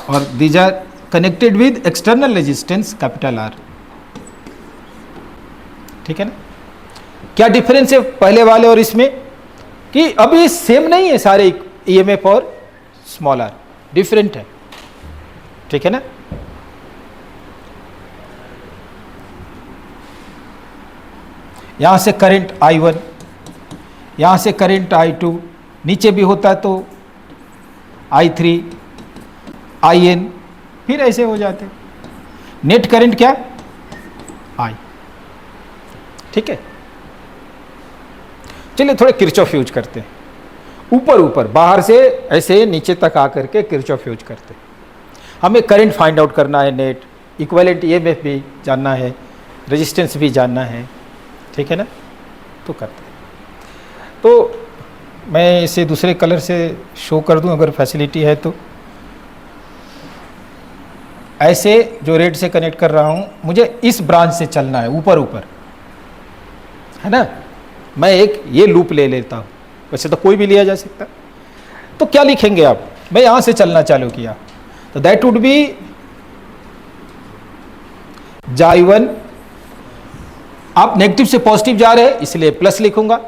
S1: और these are connected with external resistance capital R, ठीक है ना। क्या डिफरेंस है पहले वाले और इसमें, कि अब ये सेम नहीं है, सारे ईएमएफ और स्मॉल आर डिफरेंट है, ठीक है ना। यहां से करंट I1, यहां से करंट I2, नीचे भी होता तो I3, IN फिर ऐसे हो जाते। नेट करंट क्या, आई। ठीक है, चलिए थोड़े किरचॉफ यूज करते हैं। ऊपर ऊपर बाहर से ऐसे नीचे तक आकर के किरचॉफ यूज करते हैं। हमें करंट फाइंड आउट करना है, नेट इक्विवेलेंट ईएमएफ भी जानना है, रेजिस्टेंस भी जानना है, ठीक है ना, तो करते हैं। तो मैं इसे दूसरे कलर से शो कर दूं अगर फैसिलिटी है तो। ऐसे जो रेड से कनेक्ट कर रहा हूं, मुझे इस ब्रांच से चलना है, ऊपर ऊपर, है ना। मैं एक ये लूप ले लेता हूं, वैसे तो कोई भी लिया जा सकता। तो क्या लिखेंगे आप, मैं यहां से चलना चालू किया तो दैट वुड बी I1, आप नेगेटिव से पॉजिटिव जा रहे हैं इसलिए प्लस लिखूंगा,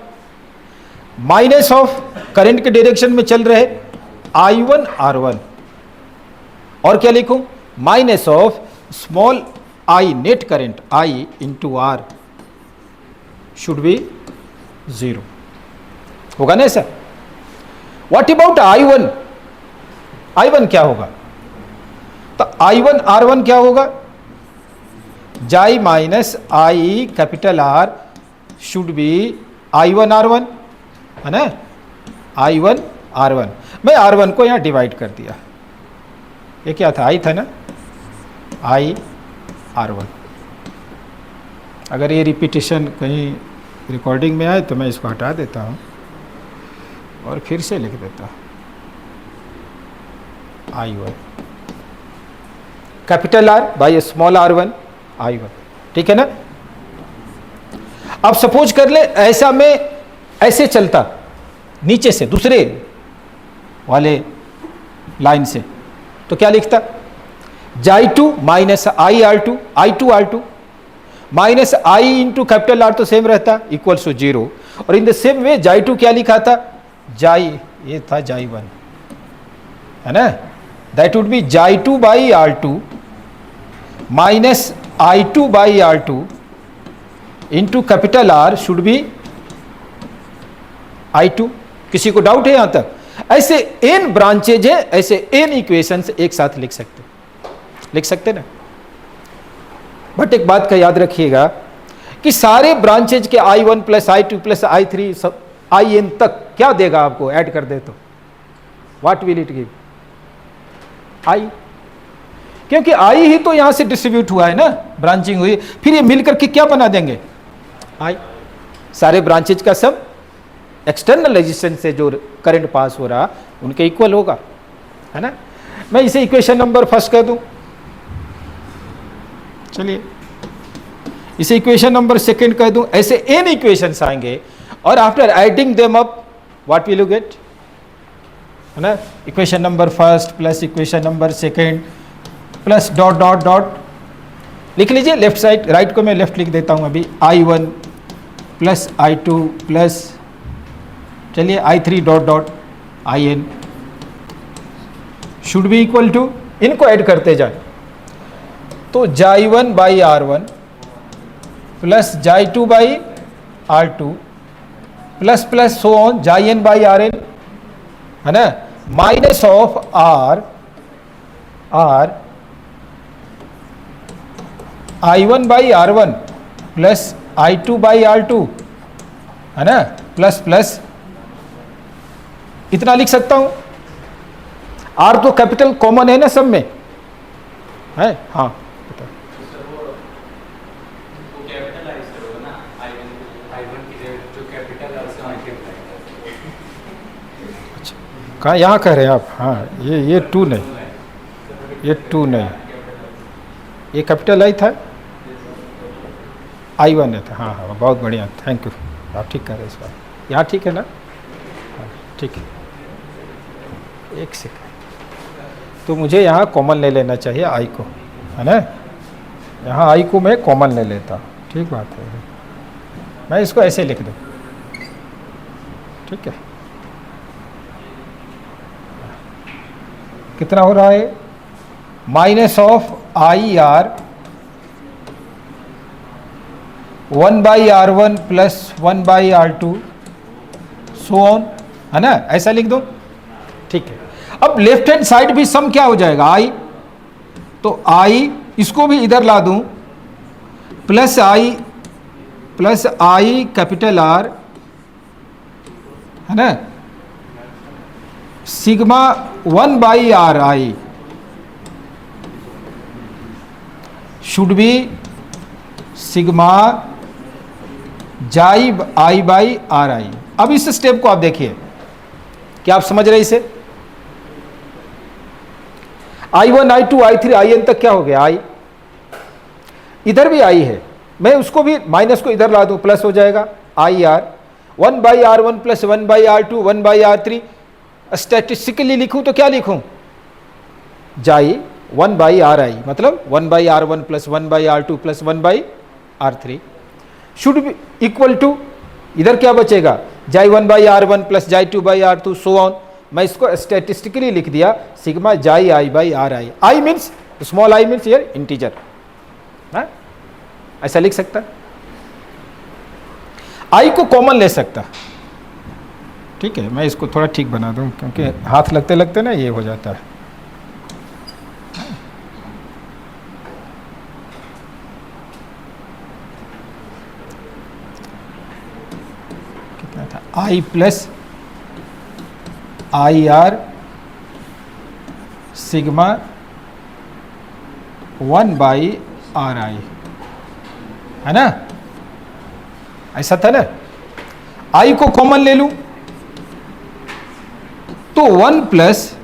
S1: माइनस ऑफ करंट के डायरेक्शन में चल रहे I1 R1, और क्या लिखूं, minus of small I net current I into R should be 0, होगा ना sir. What about I1, I1 क्या होगा, तो I1 R1 क्या होगा, जाई minus I capital R should be I1 R1, है ना, I1 R1। मैं R1 को यहां डिवाइड कर दिया, ये क्या था, I था ना, I R1। अगर ये रिपीटिशन कहीं रिकॉर्डिंग में आए तो मैं इसको हटा देता हूं और फिर से लिख देता हूं I1 capital R by small R1 I1, ठीक है ना। अब सपोज कर ले ऐसा मैं ऐसे चलता नीचे से दूसरे वाले लाइन से, तो क्या लिखता, I2 माइनस आई R2, I2 R2 माइनस आई इंटू कैपिटल R तो सेम रहता, इक्वल्स टू 0। और इन द सेम वे I2 क्या लिखा था, ये था I1, है ना, that would B I2 by R2 minus I2 by R2 into capital R should be I2। किसी को डाउट है यहां तक? ऐसे n ब्रांचेज है, ऐसे n इक्वेशंस एक साथ लिख सकते ना। बट एक बात का याद रखिएगा कि सारे ब्रांचेज के I1 plus I2 plus I3 सब In तक क्या देगा आपको, ऐड कर दे तो what will it give, I, क्योंकि I ही तो यहां से डिस्ट्रीब्यूट हुआ है ना, ब्रांचिंग हुई, फिर ये मिलकर के क्या बना देंगे, I। सारे ब्रांचेज का सब एक्सटर्नल रेजिस्टेंस से जो करंट पास हो रहा उनके इक्वल होगा, है ना। मैं इसे इक्वेशन नंबर फर्स्ट कर दूं, चलिए इसे इक्वेशन नंबर सेकंड कर दूं। ऐसे n इक्वेशंस आएंगे और after adding them up what will you get, है ना, equation number first plus equation number second plus dot dot dot, लिख लीजिए लेफ्ट साइड, राइट को मैं लेफ्ट लिख देता हूं अभी, I1 प्लस I2 प्लस चलिए I3 dot dot In should be equal to, इनको ऐड करते जाए तो I1 by R1 plus I2 by R2 plus plus so on In by Rn, है ना, minus of R I1 by R1 plus I2 by R2, है ना, plus plus इतना लिख सकता हूं। R तो कैपिटल कॉमन है ना सब में, है, हाँ कहाँ, यहाँ कह रहे हैं आप, हाँ ये 2 नहीं, ये 2 नहीं, ये कैपिटल I था, I1 था, हाँ हाँ बहुत बढ़िया, थैंक यू, आप ठीक कह रहे हैं इस बार, यहाँ ठीक है ना, हाँ ठीक है। एक सेकंड, तो मुझे यहाँ कॉमन ले लेना चाहिए I को, है ना, यहाँ I को मैं कॉमन ले लेता हूँ, ठीक बात है, मैं इसको ऐसे लिख दूँ, ठीक है। कितना हो रहा है, minus of IR 1 by R1 plus 1 by R2 so on, है ना, ऐसा लिख दो, ठीक है। अब लेफ्ट हैंड साइड भी सम क्या हो जाएगा, I तो आई इसको भी इधर ला दूं, प्लस आई कैपिटल आर, है ना, sigma 1 by are I should B sigma जाई आई बाई आर आई। अब इस स्टेप को आप देखिए, क्या आप समझ रहे इसे? I1 I2 I3 IN तक क्या हो गया? आई, इधर भी आई है, मैं उसको भी माइनस को इधर ला दूं, प्लस हो जाएगा I R 1 by R one plus 1 by are two 1 by R three. Statistically लिखूं तो क्या लिखूं? जाई 1 बाई आर आई, मतलब 1 by R one plus 1 by are two plus 1 by R three should be equal to, इधर क्या बचेगा? जाई 1 by R one plus xi 2 by are two so on. मैं इसको स्टैटिस्टिकली लिख दिया सिग्मा जाई आई by are i. I means small i means here integer, ऐसा लिख सकता। आई को कॉमन ले सकता, ठीक है। मैं इसको थोड़ा ठीक बना दूं क्योंकि हाथ लगते लगते ना ये हो जाता है। कितना था? I plus i r sigma 1 by are आई, है ना, ऐसा था ना। आई को कॉमन ले लूं तो 1 plus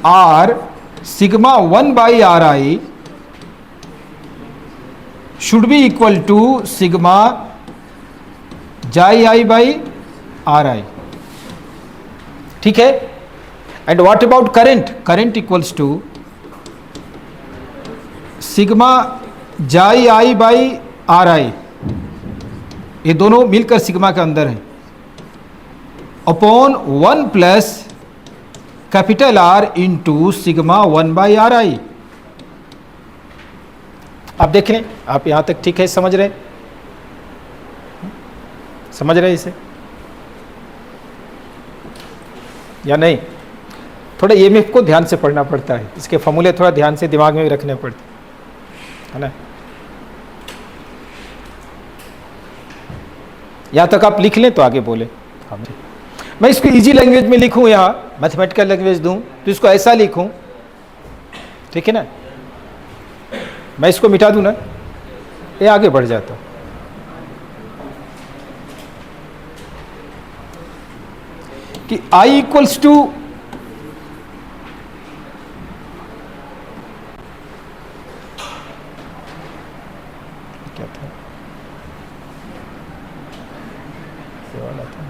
S1: R sigma 1 by are I should be equal to sigma जाई आई बाई आर आई, ठीक है। And what about current? Current equals to sigma जाई आई बाई आर आई, ये दोनों मिलकर सिग्मा के अंदर हैं, upon 1 plus capital are into sigma 1 by are आई। आप देख लें, आप यहां तक ठीक है, समझ रहे इसे या नहीं? थोड़ा EMF को ध्यान से पढ़ना पड़ता है, इसके फॉर्मूले थोड़ा ध्यान से दिमाग में भी रखने पड़ते है ना। यहां तक आप लिख लें तो आगे बोले। मैं इसको इजी लैंग्वेज में लिखूं, यहाँ मैथमेटिकल लैंग्वेज दूं तो इसको ऐसा लिखूं, ठीक है ना। मैं इसको मिटा दूं ना, ये आगे बढ़ जाता। कि I इक्वल्स टू क्या था, ये वाला था,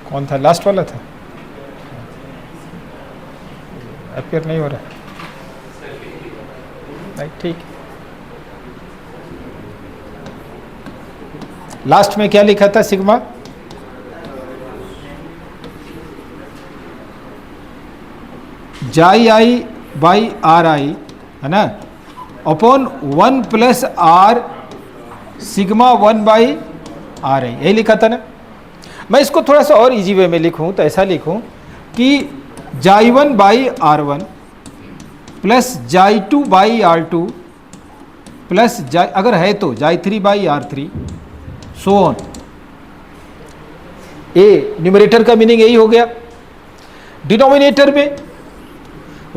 S1: कौन था? लास्ट वाला था, अपियर नहीं हो रहा, नहीं, ठीक। लास्ट में क्या लिखा था? सिग्मा जाई आई बाई आर आई, है ना, upon 1 plus R sigma 1 by are I, यही लिखा था ना। मैं इसको थोड़ा सा और इजी वे में लिखूं तो ऐसा लिखूं कि जाई 1 by R one plus xi 2 by are two plus जाई, अगर है तो J 3 by R three so on. ए न्यूमरेटर का मीनिंग यही हो गया। डिनोमिनेटर में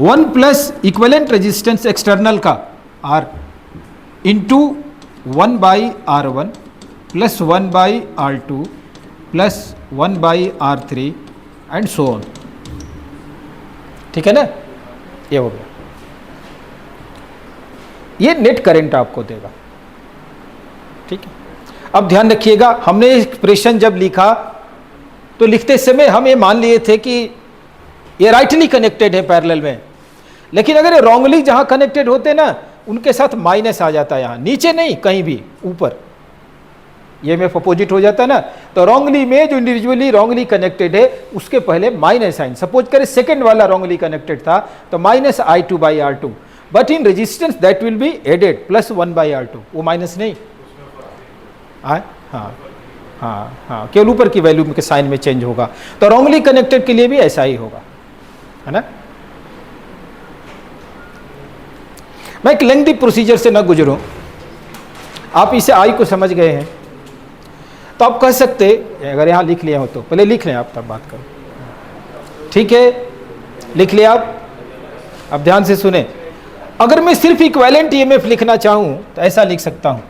S1: 1 प्लस इक्विवेलेंट रेजिस्टेंस एक्सटर्नल का R into 1 by R one plus 1 by are two plus 1 by R three and so on, ठीक है ना। ये हो गया, ये नेट करंट आपको देगा, ठीक है। अब ध्यान रखिएगा, हमने एक्सप्रेशन जब लिखा तो लिखते समय हम ये मान लिए थे कि ये राइटली कनेक्टेड है पैरेलल में, लेकिन अगर ये रॉन्गली जहां कनेक्टेड होते ना उनके साथ माइनस आ जाता है, यहां नीचे नहीं कहीं भी ऊपर, ये में अपोजिट हो जाता है ना। तो रॉन्गली में जो इंडिविजुअली रॉन्गली कनेक्टेड है उसके पहले माइनस साइन, सपोज करें सेकंड वाला रॉन्गली कनेक्टेड था तो minus I two by are two, but in resistance that will be added plus 1 by are two, वो माइनस नहीं, हाँ हाँ हाँ, केवल ऊपर की वैल्यू के साइन में चेंज होगा। तो रॉन्गली कनेक्टेड के लिए भी ऐसा ही होगा, है ना। मैं एक लेंथी प्रोसीजर से ना गुजरूं, आप इसे आई को समझ गए हैं तो आप कह सकते, अगर यहाँ लिख लिया हो तो पहले लिख लें आप, तब बात करो। ठीक है, लिख लिया आप। अब ध्यान से सुने, अगर मैं सिर्फ इक्विवेलेंट ईएमएफ लिखना चाहूं तो ऐसा लिख सकता हूं,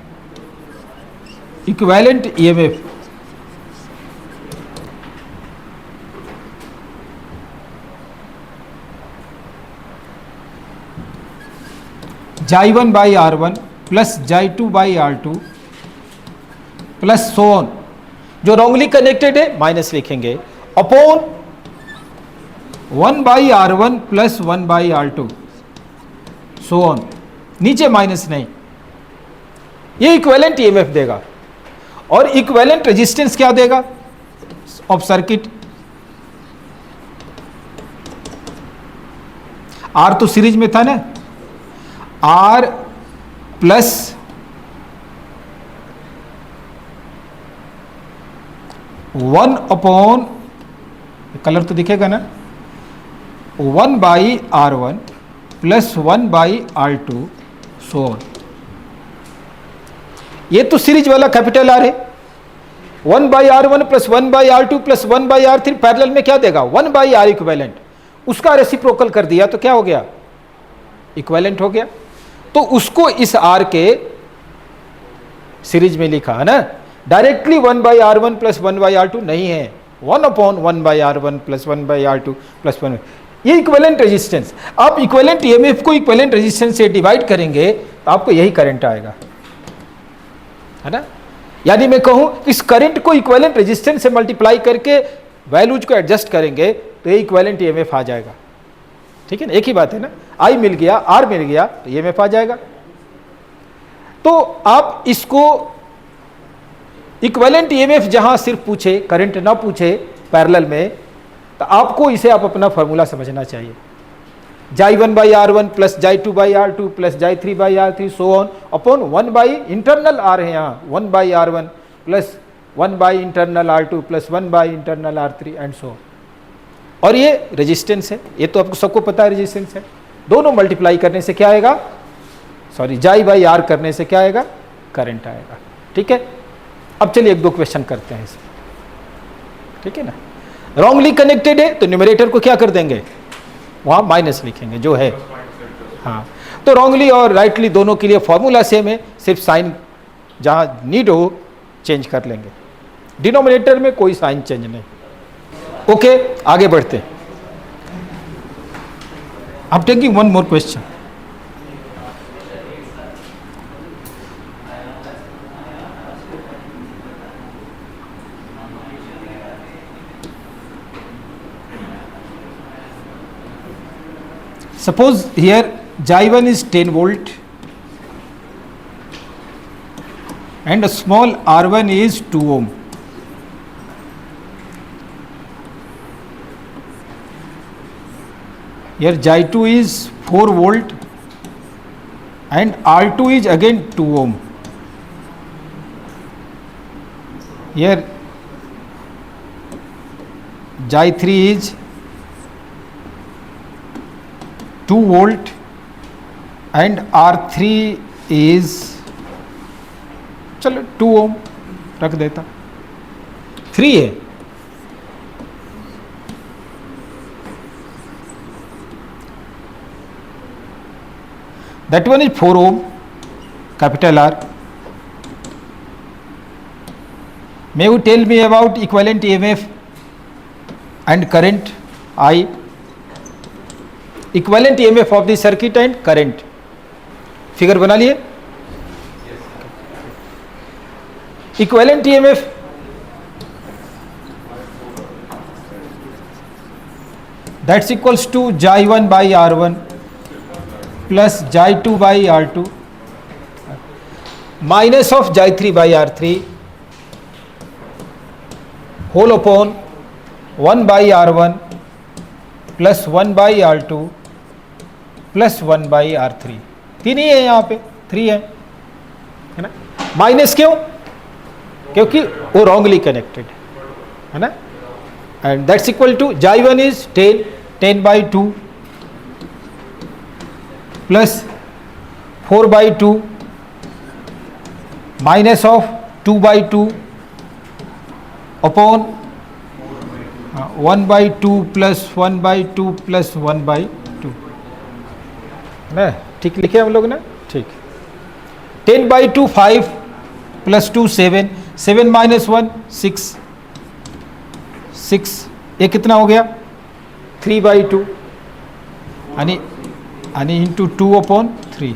S1: equivalent EMF J1 by R1 plus J2 by R2 plus so on, जो रॉन्गली कनेक्टेड है माइनस लिखेंगे, upon 1 by R1 plus 1 by R2 so on, नीचे माइनस नहीं। ये इक्विवेलेंट ईएमएफ देगा। और इक्विवेलेंट रेजिस्टेंस क्या देगा ऑफ सर्किट? आर तो सीरीज में था ना, आर प्लस 1 अपॉन, कलर तो दिखेगा ना, 1 by R1 plus 1 by R2 so on. ये तो सीरीज वाला कैपिटल आर है। 1 by R1 plus 1 by R2 plus 1 by R3 parallel में क्या देगा? 1 बाई R इक्विवेलेंट। उसका रेसिप्रोकल कर दिया तो क्या हो गया? इक्विवेलेंट हो गया। तो उसको इस R के सीरीज में लिखा है ना, directly 1 by R1 plus 1 by R2 नहीं है, 1 upon 1 by R1 plus 1 by R2 plus 1। ये इक्विवेलेंट रेजिस्टेंस। आप इक्विवेलेंट ईएमएफ को इक्विवेलेंट रेजिस्टेंस से डिवाइड करेंगे तो आपको यही करंट आएगा, है ना। यानी मैं कहूं इस करंट को इक्विवेलेंट रेजिस्टेंस से मल्टीप्लाई करके वैल्यूज को एडजस्ट करेंगे तो ये इक्विवेलेंट ईएमएफ आ जाएगा। ठीक है ना, एक ही बात है ना, आई मिल गया, आर मिल गया तो ईएमएफ आ जाएगा। तो आप इसको इक्विवेलेंट ईएमएफ जहां सिर्फ पूछे, करंट ना पूछे पैरेलल में, तो आपको इसे आप अपना फॉर्मूला समझना चाहिए। J1 by R1 plus J2 by R2 plus J3 by R3 so on upon 1 by internal R है यहाँ, 1 by R1 plus 1 by internal R2 plus 1 by internal R3 and so on. और ये resistance है, ये तो आपको सबको पता है रेजिस्टेंस है। दोनों मल्टीप्लाई करने से क्या आएगा? सॉरी, J बाई R करने से क्या आएगा? करंट आएगा। ठीक है, अब चलिए एक दो क्वेश्चन करते हैं इसमें। ठीक है ना, रॉन्गली कनेक्टेड है तो न्यूमरेटर को क्या कर देंगे? वहां माइनस लिखेंगे जो है। हाँ, तो रॉन्गली और राइटली दोनों के लिए फॉर्मूला सेम है, सिर्फ साइन जहां नीड हो चेंज कर लेंगे। डिनोमिनेटर में कोई साइन चेंज नहीं। ओके, आगे बढ़ते हैं। I am taking one more question. Suppose here J1 is 10 volt and a small R1 is 2 ohm. Here J2 is 4 volt and R2 is again 2 ohm. Here J3 is 2 volt and R3 is, चलो 2 ohm रख देता, 3 है। That one is 4 ohm, capital R. May you tell me about equivalent EMF and current I? Equivalent EMF of the circuit and current. Figure बना लिए। Equivalent EMF that's equals to J1 by R1 plus J2 by R2 minus of J3 by R3 whole upon 1 by R1 plus 1 by R2 plus 1 by R3। 3 ही है यहाँ पे, 3 है ना। Minus क्यों? क्योंकि वो रॉन्गली कनेक्टेड है ना। And that's equal to J1 is 10 by 2 plus 4/2 minus of 2/2 upon 1/2 plus 1/2 plus 1/2 ना, ठीक लिखे हम लोग ना, ठीक। 10/2 5 प्लस 2 7, 7 माइनस 1 6, 6 ये कितना हो गया 3/2 आणि into 2/3,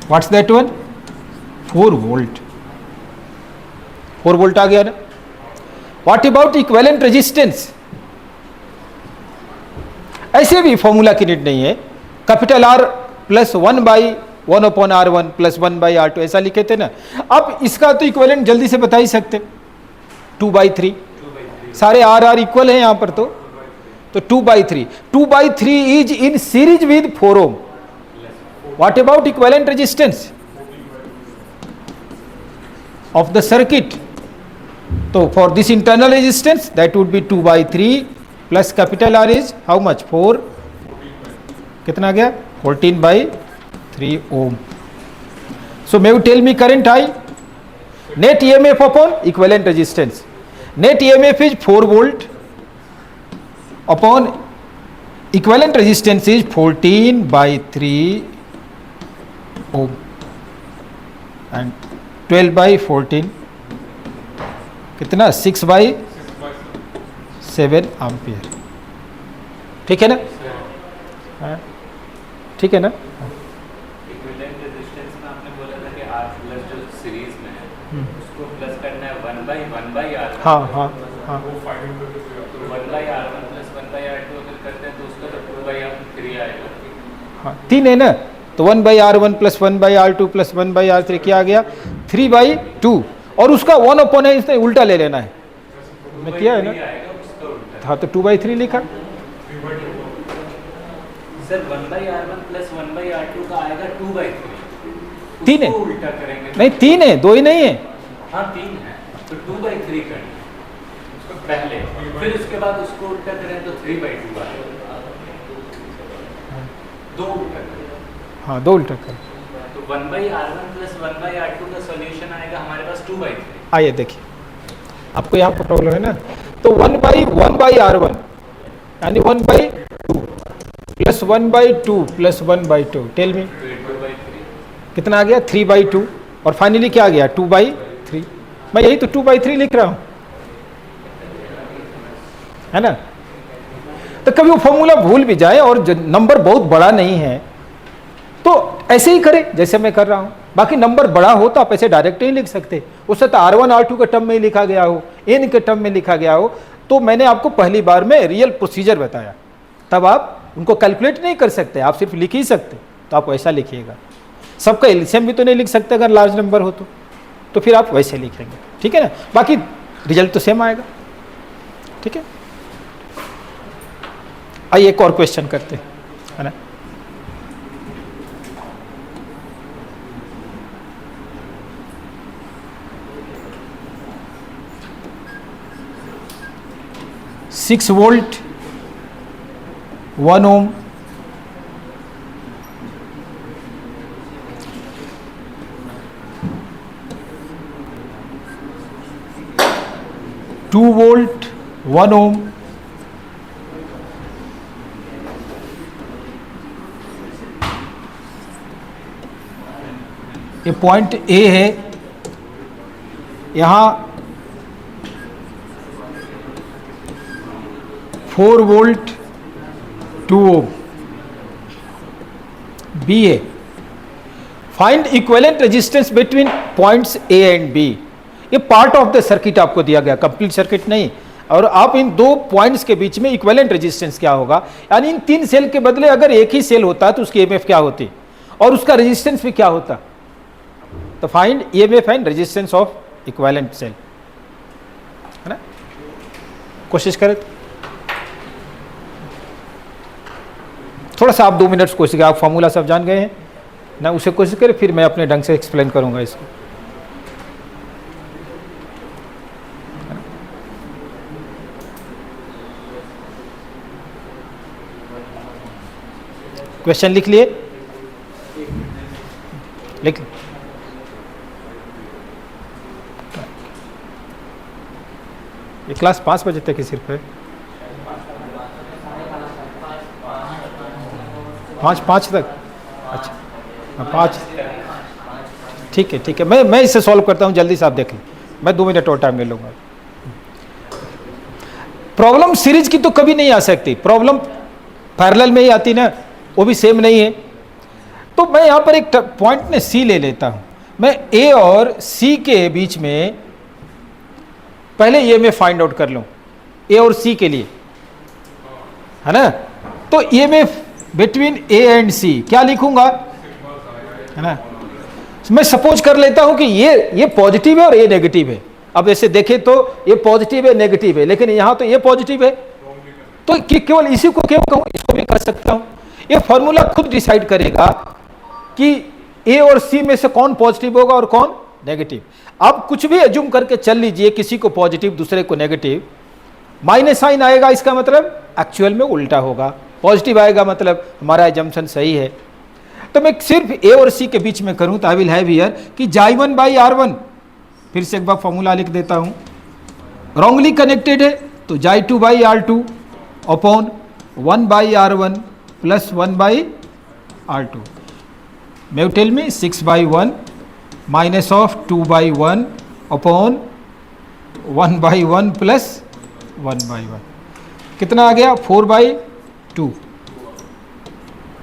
S1: what's that one 4 volt, 4 volt आ गया ना। व्हाट अबाउट इक्विवेलेंट रेजिस्टेंस, ऐसे भी फॉर्मूला की नीड नहीं है, capital R plus 1/1/R1 plus 1/R2 ऐसा लिखे थे ना। अब इसका तो इक्विवेलेंट जल्दी से बता ही सकते, 2/3, सारे R इक्वल है यहां पर, तो 2/3, 2/3 is in series with 4 ohm. What about equivalent resistance of the circuit, तो for this internal resistance that would be 2/3 plus capital R is how much 4, कितना आ गया 14/3 ohm. So may you tell me current i, net EMF upon equivalent resistance, net EMF is 4 volt upon equivalent resistance is 14/3 ohm and 12/14 कितना 6/7 ampere, ठीक है ना, ठीक है ना।
S2: इक्विवेलेंट रेजिस्टेंस में आपने बोला था कि R प्लस जो सीरीज में है उसको प्लस करना है 1/1/R1।
S1: हाँ हाँ हाँ,
S2: 1/R1 प्लस 1/R2 अगर करते हैं तो उसका तो 2/3 आएगा।
S1: हाँ 3 है ना, तो 1/R1 plus 1/R2 plus 1/R3 क्या आ गया 3/2, और उसका 1 है, इसने उल्टा ले लेना है, मैं किया है ना,
S2: आएगा उसका उल्टा।
S1: हाँ तो 2/3 लिखा।
S2: सर 1/R1 प्लस 1/R2 का आएगा 2/3,
S1: 3 है,
S2: उसको उल्टा करेंगे
S1: नहीं 3 है, 2 ही नहीं है।
S2: हाँ 3 है तो 2/3 करना पहले, फिर उसके बाद उसको उल्टा करें तो 3/2 आएगा, 2 उल्टा करें।
S1: हाँ 2 उल्टा कर,
S2: तो 1/R1 प्लस 1/R2 का सॉल्यूशन आएगा हमारे पास 2/3।
S1: आइए देखिए आपको यहाँ पर प्रॉब्लम है ना, तो 1/1/R1 यानी 1/2 प्लस 1/2 प्लस 1/2, टेल मी
S2: 2/3
S1: कितना आ गया 3/2, और फाइनली क्या आ गया 2/3, मैं यही तो 2/3 लिख रहा हूं, है ना। तो कभी वो फॉर्मूला भूल भी जाए और नंबर बहुत बड़ा नहीं है तो ऐसे ही करें जैसे मैं कर रहा हूं, बाकी नंबर बड़ा हो तो आप ऐसे डायरेक्ट नहीं लिख सकते, उससे तो R1 R2 के टर्म में ही लिखा गया हो, n के टर्म में लिखा गया हो, तो मैंने आपको पहली बार में रियल प्रोसीजर बताया, तब आप उनको कैलकुलेट नहीं कर सकते, आप सिर्फ लिख ही सकते, तो आप वैसा लिखिएगा। सबका एलसीएम भी तो नहीं लिख सकते अगर लार्ज नंबर हो तो फिर आप वैसे लिखेंगे, ठीक है ना, बाकी रिजल्ट तो सेम आएगा, ठीक है। आइए एक और क्वेश्चन करते हैं, है ना। Six volt 1 ohm, two volt 1 ohm, ये पॉइंट ए है, यहाँ 4 वोल्ट 2 ओम, बी है। Find equivalent resistance between points A and B. ये पार्ट ऑफ द सर्किट आपको दिया गया, कंप्लीट सर्किट नहीं, और आप इन दो पॉइंट्स के बीच में इक्विवेलेंट रेजिस्टेंस क्या होगा, यानी इन 3 सेल के बदले अगर एक ही सेल होता तो उसकी ईएमएफ क्या होती और उसका रेजिस्टेंस भी क्या होता। तो find EMF and resistance of equivalent cell, है ना। कोशिश करें, थोड़ा सा आप 2 मिनट्स कोशिश करें, आप फॉर्मूला सब जान गए हैं ना, उसे कोशिश करें, फिर मैं अपने ढंग से एक्सप्लेन करूंगा इसको। क्वेश्चन लिख लिए, लिख लो। ये क्लास 5 बजे तक ही सिर्फ है। 5 तक, अच्छा हाँ 5, ठीक है, मैं इसे सॉल्व करता हूँ, जल्दी से आप देख लें, मैं 2 मिनट और टाइम ले लूँगा। प्रॉब्लम सीरीज की तो कभी नहीं आ सकती, प्रॉब्लम पैरेलल में ही आती ना, वो भी सेम नहीं है। तो मैं यहाँ पर एक पॉइंट ने सी ले लेता हूँ, मैं ए और सी के बीच में पहले ये मैं फाइंड आउट कर लूँ ए और सी के लिए, है ना। तो ये मैं बिटवीन ए एंड सी क्या लिखूंगा, है ना। मैं सपोज कर लेता हूं कि ये पॉजिटिव है और ये नेगेटिव है। अब ऐसे देखें तो ये पॉजिटिव है नेगेटिव है, लेकिन यहां तो ये पॉजिटिव है, तो केवल इसी को क्यों कहूं, इसको भी कर सकता हूं। ये फॉर्मूला खुद डिसाइड करेगा कि ए और सी में से कौन पॉजिटिव होगा और कौन नेगेटिव। आप कुछ भी एज्यूम करके चल लीजिए, किसी को पॉजिटिव दूसरे को नेगेटिव, माइनस साइन आएगा, इसका मतलब एक्चुअल में उल्टा होगा, पॉजिटिव आएगा मतलब हमारा एजम्पशन सही है। तो मैं सिर्फ ए और सी के बीच में करूं तो आई विल हैव हियर कि J1 बाई R1, फिर से एक बार फॉर्मूला लिख देता हूं, रॉन्गली कनेक्टेड है तो J2 by R2 upon 1 by R1 plus 1 by R2। मैं टेल में 6 by 1 minus of 2 by 1 upon 1 by 1 plus 1 by 1, कितना आ गया 4 बाई 2,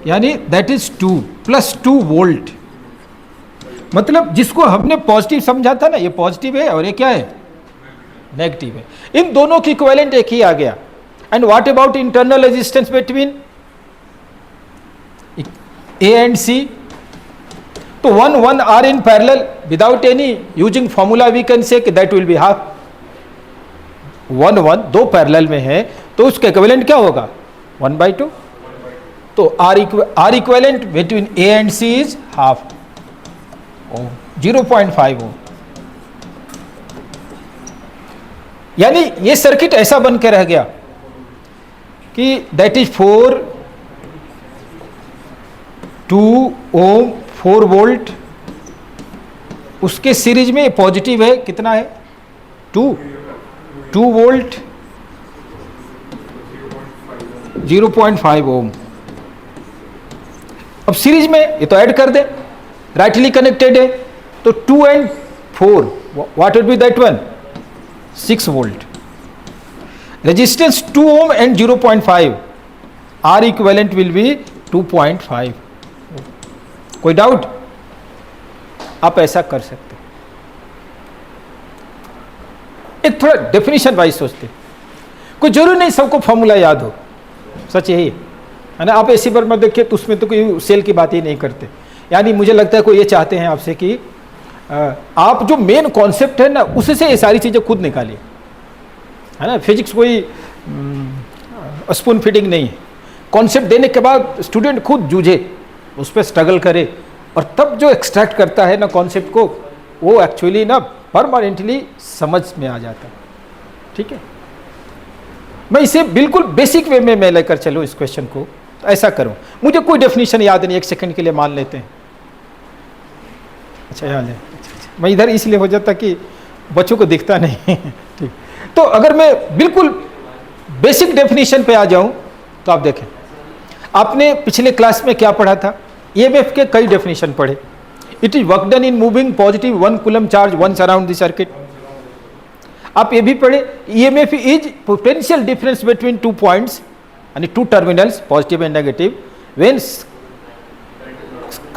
S1: यानी दैट इज 2 प्लस 2 वोल्ट। मतलब जिसको हमने पॉजिटिव समझा था ना, ये पॉजिटिव है और ये क्या है नेगेटिव है, इन दोनों की इक्विवेलेंट एक ही आ गया। And what about internal resistance between A and C, तो 1 r in parallel without any using formula we can say that will be half. 1 दो पैरेलल में है तो उसका इक्विवेलेंट क्या होगा 1/2, तो r equivalent between A and C is half ohm, 0.5 ohm. यानी ये सर्किट ऐसा बन के रह गया कि दैट इज 2 ओम 4 वोल्ट, उसके सीरीज में पॉजिटिव है, कितना है 2 वोल्ट 0.5 ओम। अब सीरीज में ये तो ऐड कर दे, राइटली कनेक्टेड है तो 2 and 4 what will be that one 6 volt. Resistance 2 ohm and 0.5, R equivalent will be 2.5। कोई डाउट, आप ऐसा कर सकते। एक थोड़ा डेफिनेशन वाइज सोचते, कोई जरूरी नहीं सबको फॉर्मूला याद हो, सच यही है ना। आप एसी पर मत देखिए तो उसमें तो कोई सेल की बात ही नहीं करते। यानी मुझे लगता है कोई ये चाहते हैं आपसे कि आप जो मेन कॉन्सेप्ट है ना उसी से ये सारी चीज़ें खुद निकालिए, है ना। फिजिक्स कोई स्पून फीडिंग नहीं है, कॉन्सेप्ट देने के बाद स्टूडेंट खुद जूझे, उस पर स्ट्रगल करे और तब जो एक्सट्रैक्ट करता है ना कॉन्सेप्ट को, वो एक्चुअली ना परमानेंटली समझ में आ जाता है। ठीक है, मैं इसे बिल्कुल बेसिक वे में मैं लेकर चलूँ इस क्वेश्चन को, तो ऐसा करूँ। मुझे कोई डेफिनेशन याद नहीं, एक सेकंड के लिए मान लेते हैं। अच्छा याद है, मैं इधर इसलिए हो जाता कि बच्चों को दिखता नहीं ठीक। तो अगर मैं बिल्कुल बेसिक डेफिनेशन पे आ जाऊं तो आप देखें, आपने पिछले क्लास में क्या पढ़ा था, ईएमएफ के कई डेफिनेशन पढ़े। It is work done in moving positive 1 coulomb charge once around the circuit. आप ये भी पढ़े, EMF is potential difference between 2 points यानी 2 terminals positive and negative when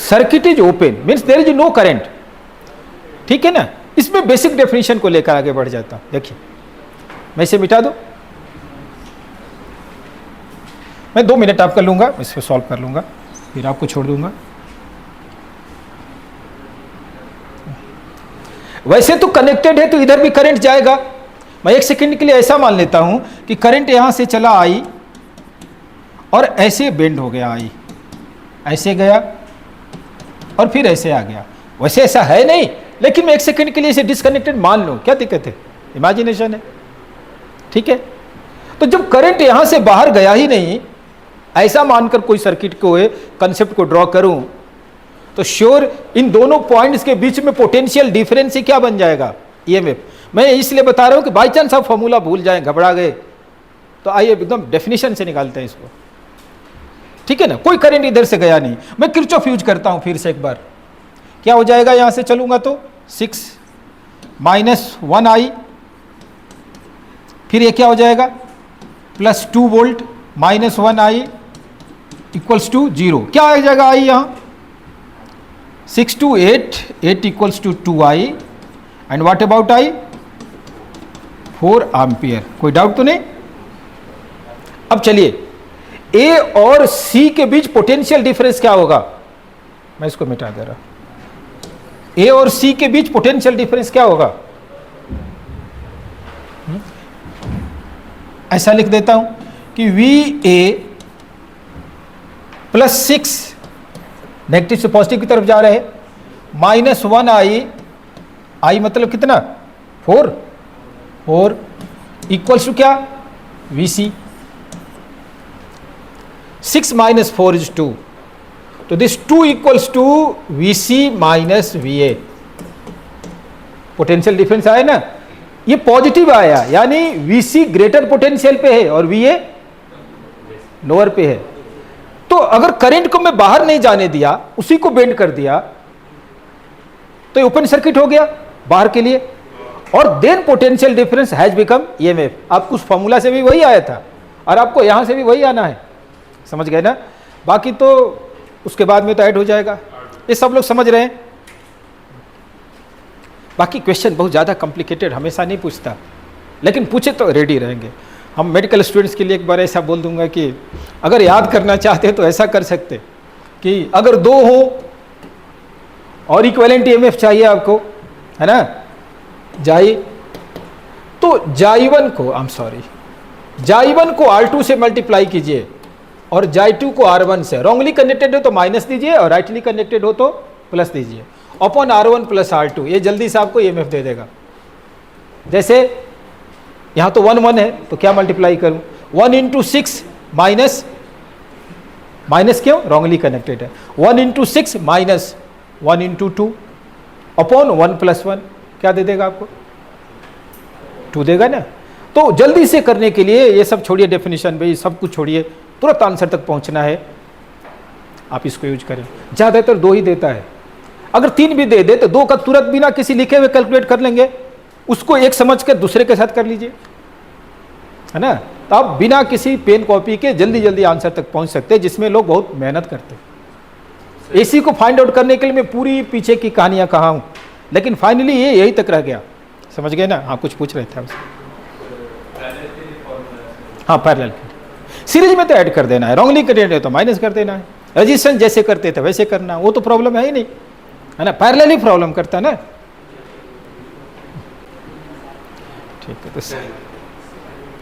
S1: circuit is open means there is no current. ठीक है ना, इसमें basic definition को लेकर आगे बढ़ जाता हूं। देखिए मैं इसे मिटा दूं, मैं 2 मिनट आपका लूंगा, इसको सॉल्व कर लूंगा, फिर आपको छोड़ दूंगा। वैसे तो कनेक्टेड है तो इधर भी करंट जाएगा। मैं एक सेकंड के लिए ऐसा मान लेता हूं कि करंट यहां से चला आई और ऐसे बेंड हो गया, आई ऐसे गया और फिर ऐसे आ गया। वैसे ऐसा है नहीं, लेकिन मैं एक सेकंड के लिए इसे डिसकनेक्टेड मान लूं, क्या दिक्कत है, इमेजिनेशन है। ठीक है, तो जब करंट यहां से बाहर गया ही नहीं, ऐसा मानकर कोई सर्किट को कंसेप्ट को ड्रॉ करूं तो श्योर इन दोनों पॉइंट्स के बीच में पोटेंशियल डिफरेंस ही क्या बन जाएगा, ईएमएफ। मैं इसलिए बता रहा हूं कि बाई चांस आप फॉर्मूला भूल जाएं, घबरा गए, तो आइए एकदम डेफिनेशन से निकालते हैं इसको, ठीक है ना। कोई करंट इधर से गया नहीं, मैं किरचॉफ यूज करता हूं फिर से एक बार। क्या हो जाएगा, यहां से चलूंगा तो 6 माइनस 1i, फिर ये क्या हो जाएगा plus 2 volt minus 1i equals to 0। क्या आ जाएगा आई यहां, 6 to 8 equals to 2i and what about i 4 ampere. कोई डाउट तो नहीं। अब चलिए ए और सी के बीच पोटेंशियल डिफरेंस क्या होगा, मैं इसको मिटा दे रहा हूं। ए और सी के बीच पोटेंशियल डिफरेंस क्या होगा, ऐसा लिख देता हूं कि वी ए प्लस 6 नेगेटिव से पॉजिटिव की तरफ जा रहे हैं, माइनस 1i, आई मतलब कितना 4 इक्वल्स टू क्या वी सी। 6 minus 4 is 2, तो this 2 equals to VC minus VA। Potential difference आया ना, ये पॉजिटिव आया, यानी VC ग्रेटर पोटेंशियल पे है और VA लोअर पे है। तो अगर करंट को मैं बाहर नहीं जाने दिया, उसी को बेंड कर दिया, तो ओपन सर्किट हो गया बाहर के लिए, और then potential difference has become EMF. आपको उस फॉर्मूला से भी वही आया था और आपको यहां से भी वही आना है, समझ गए ना। बाकी तो उसके बाद में तो ऐड हो जाएगा, ये सब लोग समझ रहे हैं। बाकी क्वेश्चन बहुत ज़्यादा कॉम्प्लिकेटेड हमेशा नहीं पूछता, लेकिन पूछे तो रेडी रहेंगे। हम मेडिकल स्टूडेंट्स के लिए एक बार ऐसा बोल दूंगा कि अगर याद करना चाहते हैं तो ऐसा कर सकते कि अगर 2 हो और इक्विवेलेंट ईएमएफ चाहिए आपको, है ना, जाई तो जाई1 को R2 से मल्टीप्लाई कीजिए और जाई2 को R1 से। रॉन्गली कनेक्टेड हो तो माइनस दीजिए और राइटली कनेक्टेड हो तो प्लस दीजिए, अपॉन R1 प्लस R2। ये जल्दी से आपको ईएमएफ दे देगा। जैसे यहां तो 1 1 है, तो क्या मल्टीप्लाई करूं, 1 इंटू 6 माइनस, माइनस क्यों, रॉन्गली कनेक्टेड है, 1 into 6 minus 1 into 2 upon 1 plus 1, क्या दे देगा आपको 2 देगा ना। तो जल्दी से करने के लिए ये सब छोड़िए, डेफिनेशन भाई सब कुछ छोड़िए, तुरंत आंसर तक पहुंचना है, आप इसको यूज करें। ज़्यादातर 2 ही देता है, अगर 3 भी दे दे तो 2 का तुरंत बिना किसी लिखे हुए कैलकुलेट कर लेंगे, उसको एक समझ कर दूसरे के साथ कर लीजिए, है ना। तो आप बिना किसी पेन कॉपी के जल्दी जल्दी आंसर तक पहुंच सकते हैं, जिसमें लोग बहुत मेहनत करते हैं। इसी को फाइंड आउट करने के लिए मैं पूरी पीछे की कहानियां कहा हूं, लेकिन फाइनली ये यही तक रह गया, समझ गए ना। हाँ कुछ पूछ रहे थे आपसे, हाँ पैरेलल सीरीज में तो ऐड कर देना है, रॉन्गली कनेक्टेड है तो माइनस कर देना है, रेजिस्टेंस जैसे करते थे वैसे करना, वो तो प्रॉब्लम है ही नहीं, है ना, पैरेलल ही प्रॉब्लम करता है ना। ठीक है, तो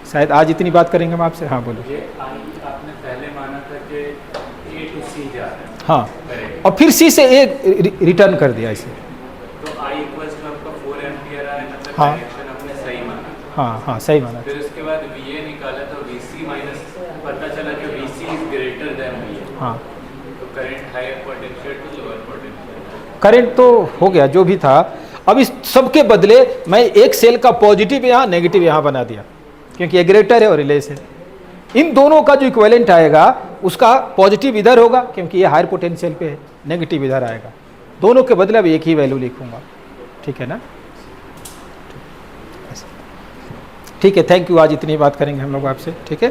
S1: शायद आज इतनी बात करेंगे हम आपसे। हाँ बोलो।
S2: ये आपने पहले माना था कि A to C जा रहा है,
S1: हाँ, और फिर C से A रिटर्न कर दिया इसे,
S2: तो I इक्वल्स टू आपका 4 एम्पियर आया, मतलब
S1: हाँ।
S2: डायरेक्शन आपने सही माना।
S1: हाँ हाँ सही माना।
S2: फिर उसके बाद VA निकाला तो VC माइनस, पता चला कि VC is greater than VA।
S1: हाँ,
S2: तो current higher potential to lower potential,
S1: current तो हो गया जो भी था। अब इस सब के बदले मैं एक सेल का पॉजिटिव यहाँ नेगेटिव यहाँ बना दिया, क्योंकि ये ग्रेटर है और रिलेस है। इन दोनों का जो इक्विवेलेंट आएगा उसका पॉजिटिव इधर होगा, क्योंकि ये हायर पोटेंशियल पे है, नेगेटिव इधर आएगा। दोनों के बदले अब एक ही वैल्यू लिखूंगा, ठीक है ना। ठीक है, थैंक यू। आज इतनी बात करेंगे हम लोग आपसे, ठीक है।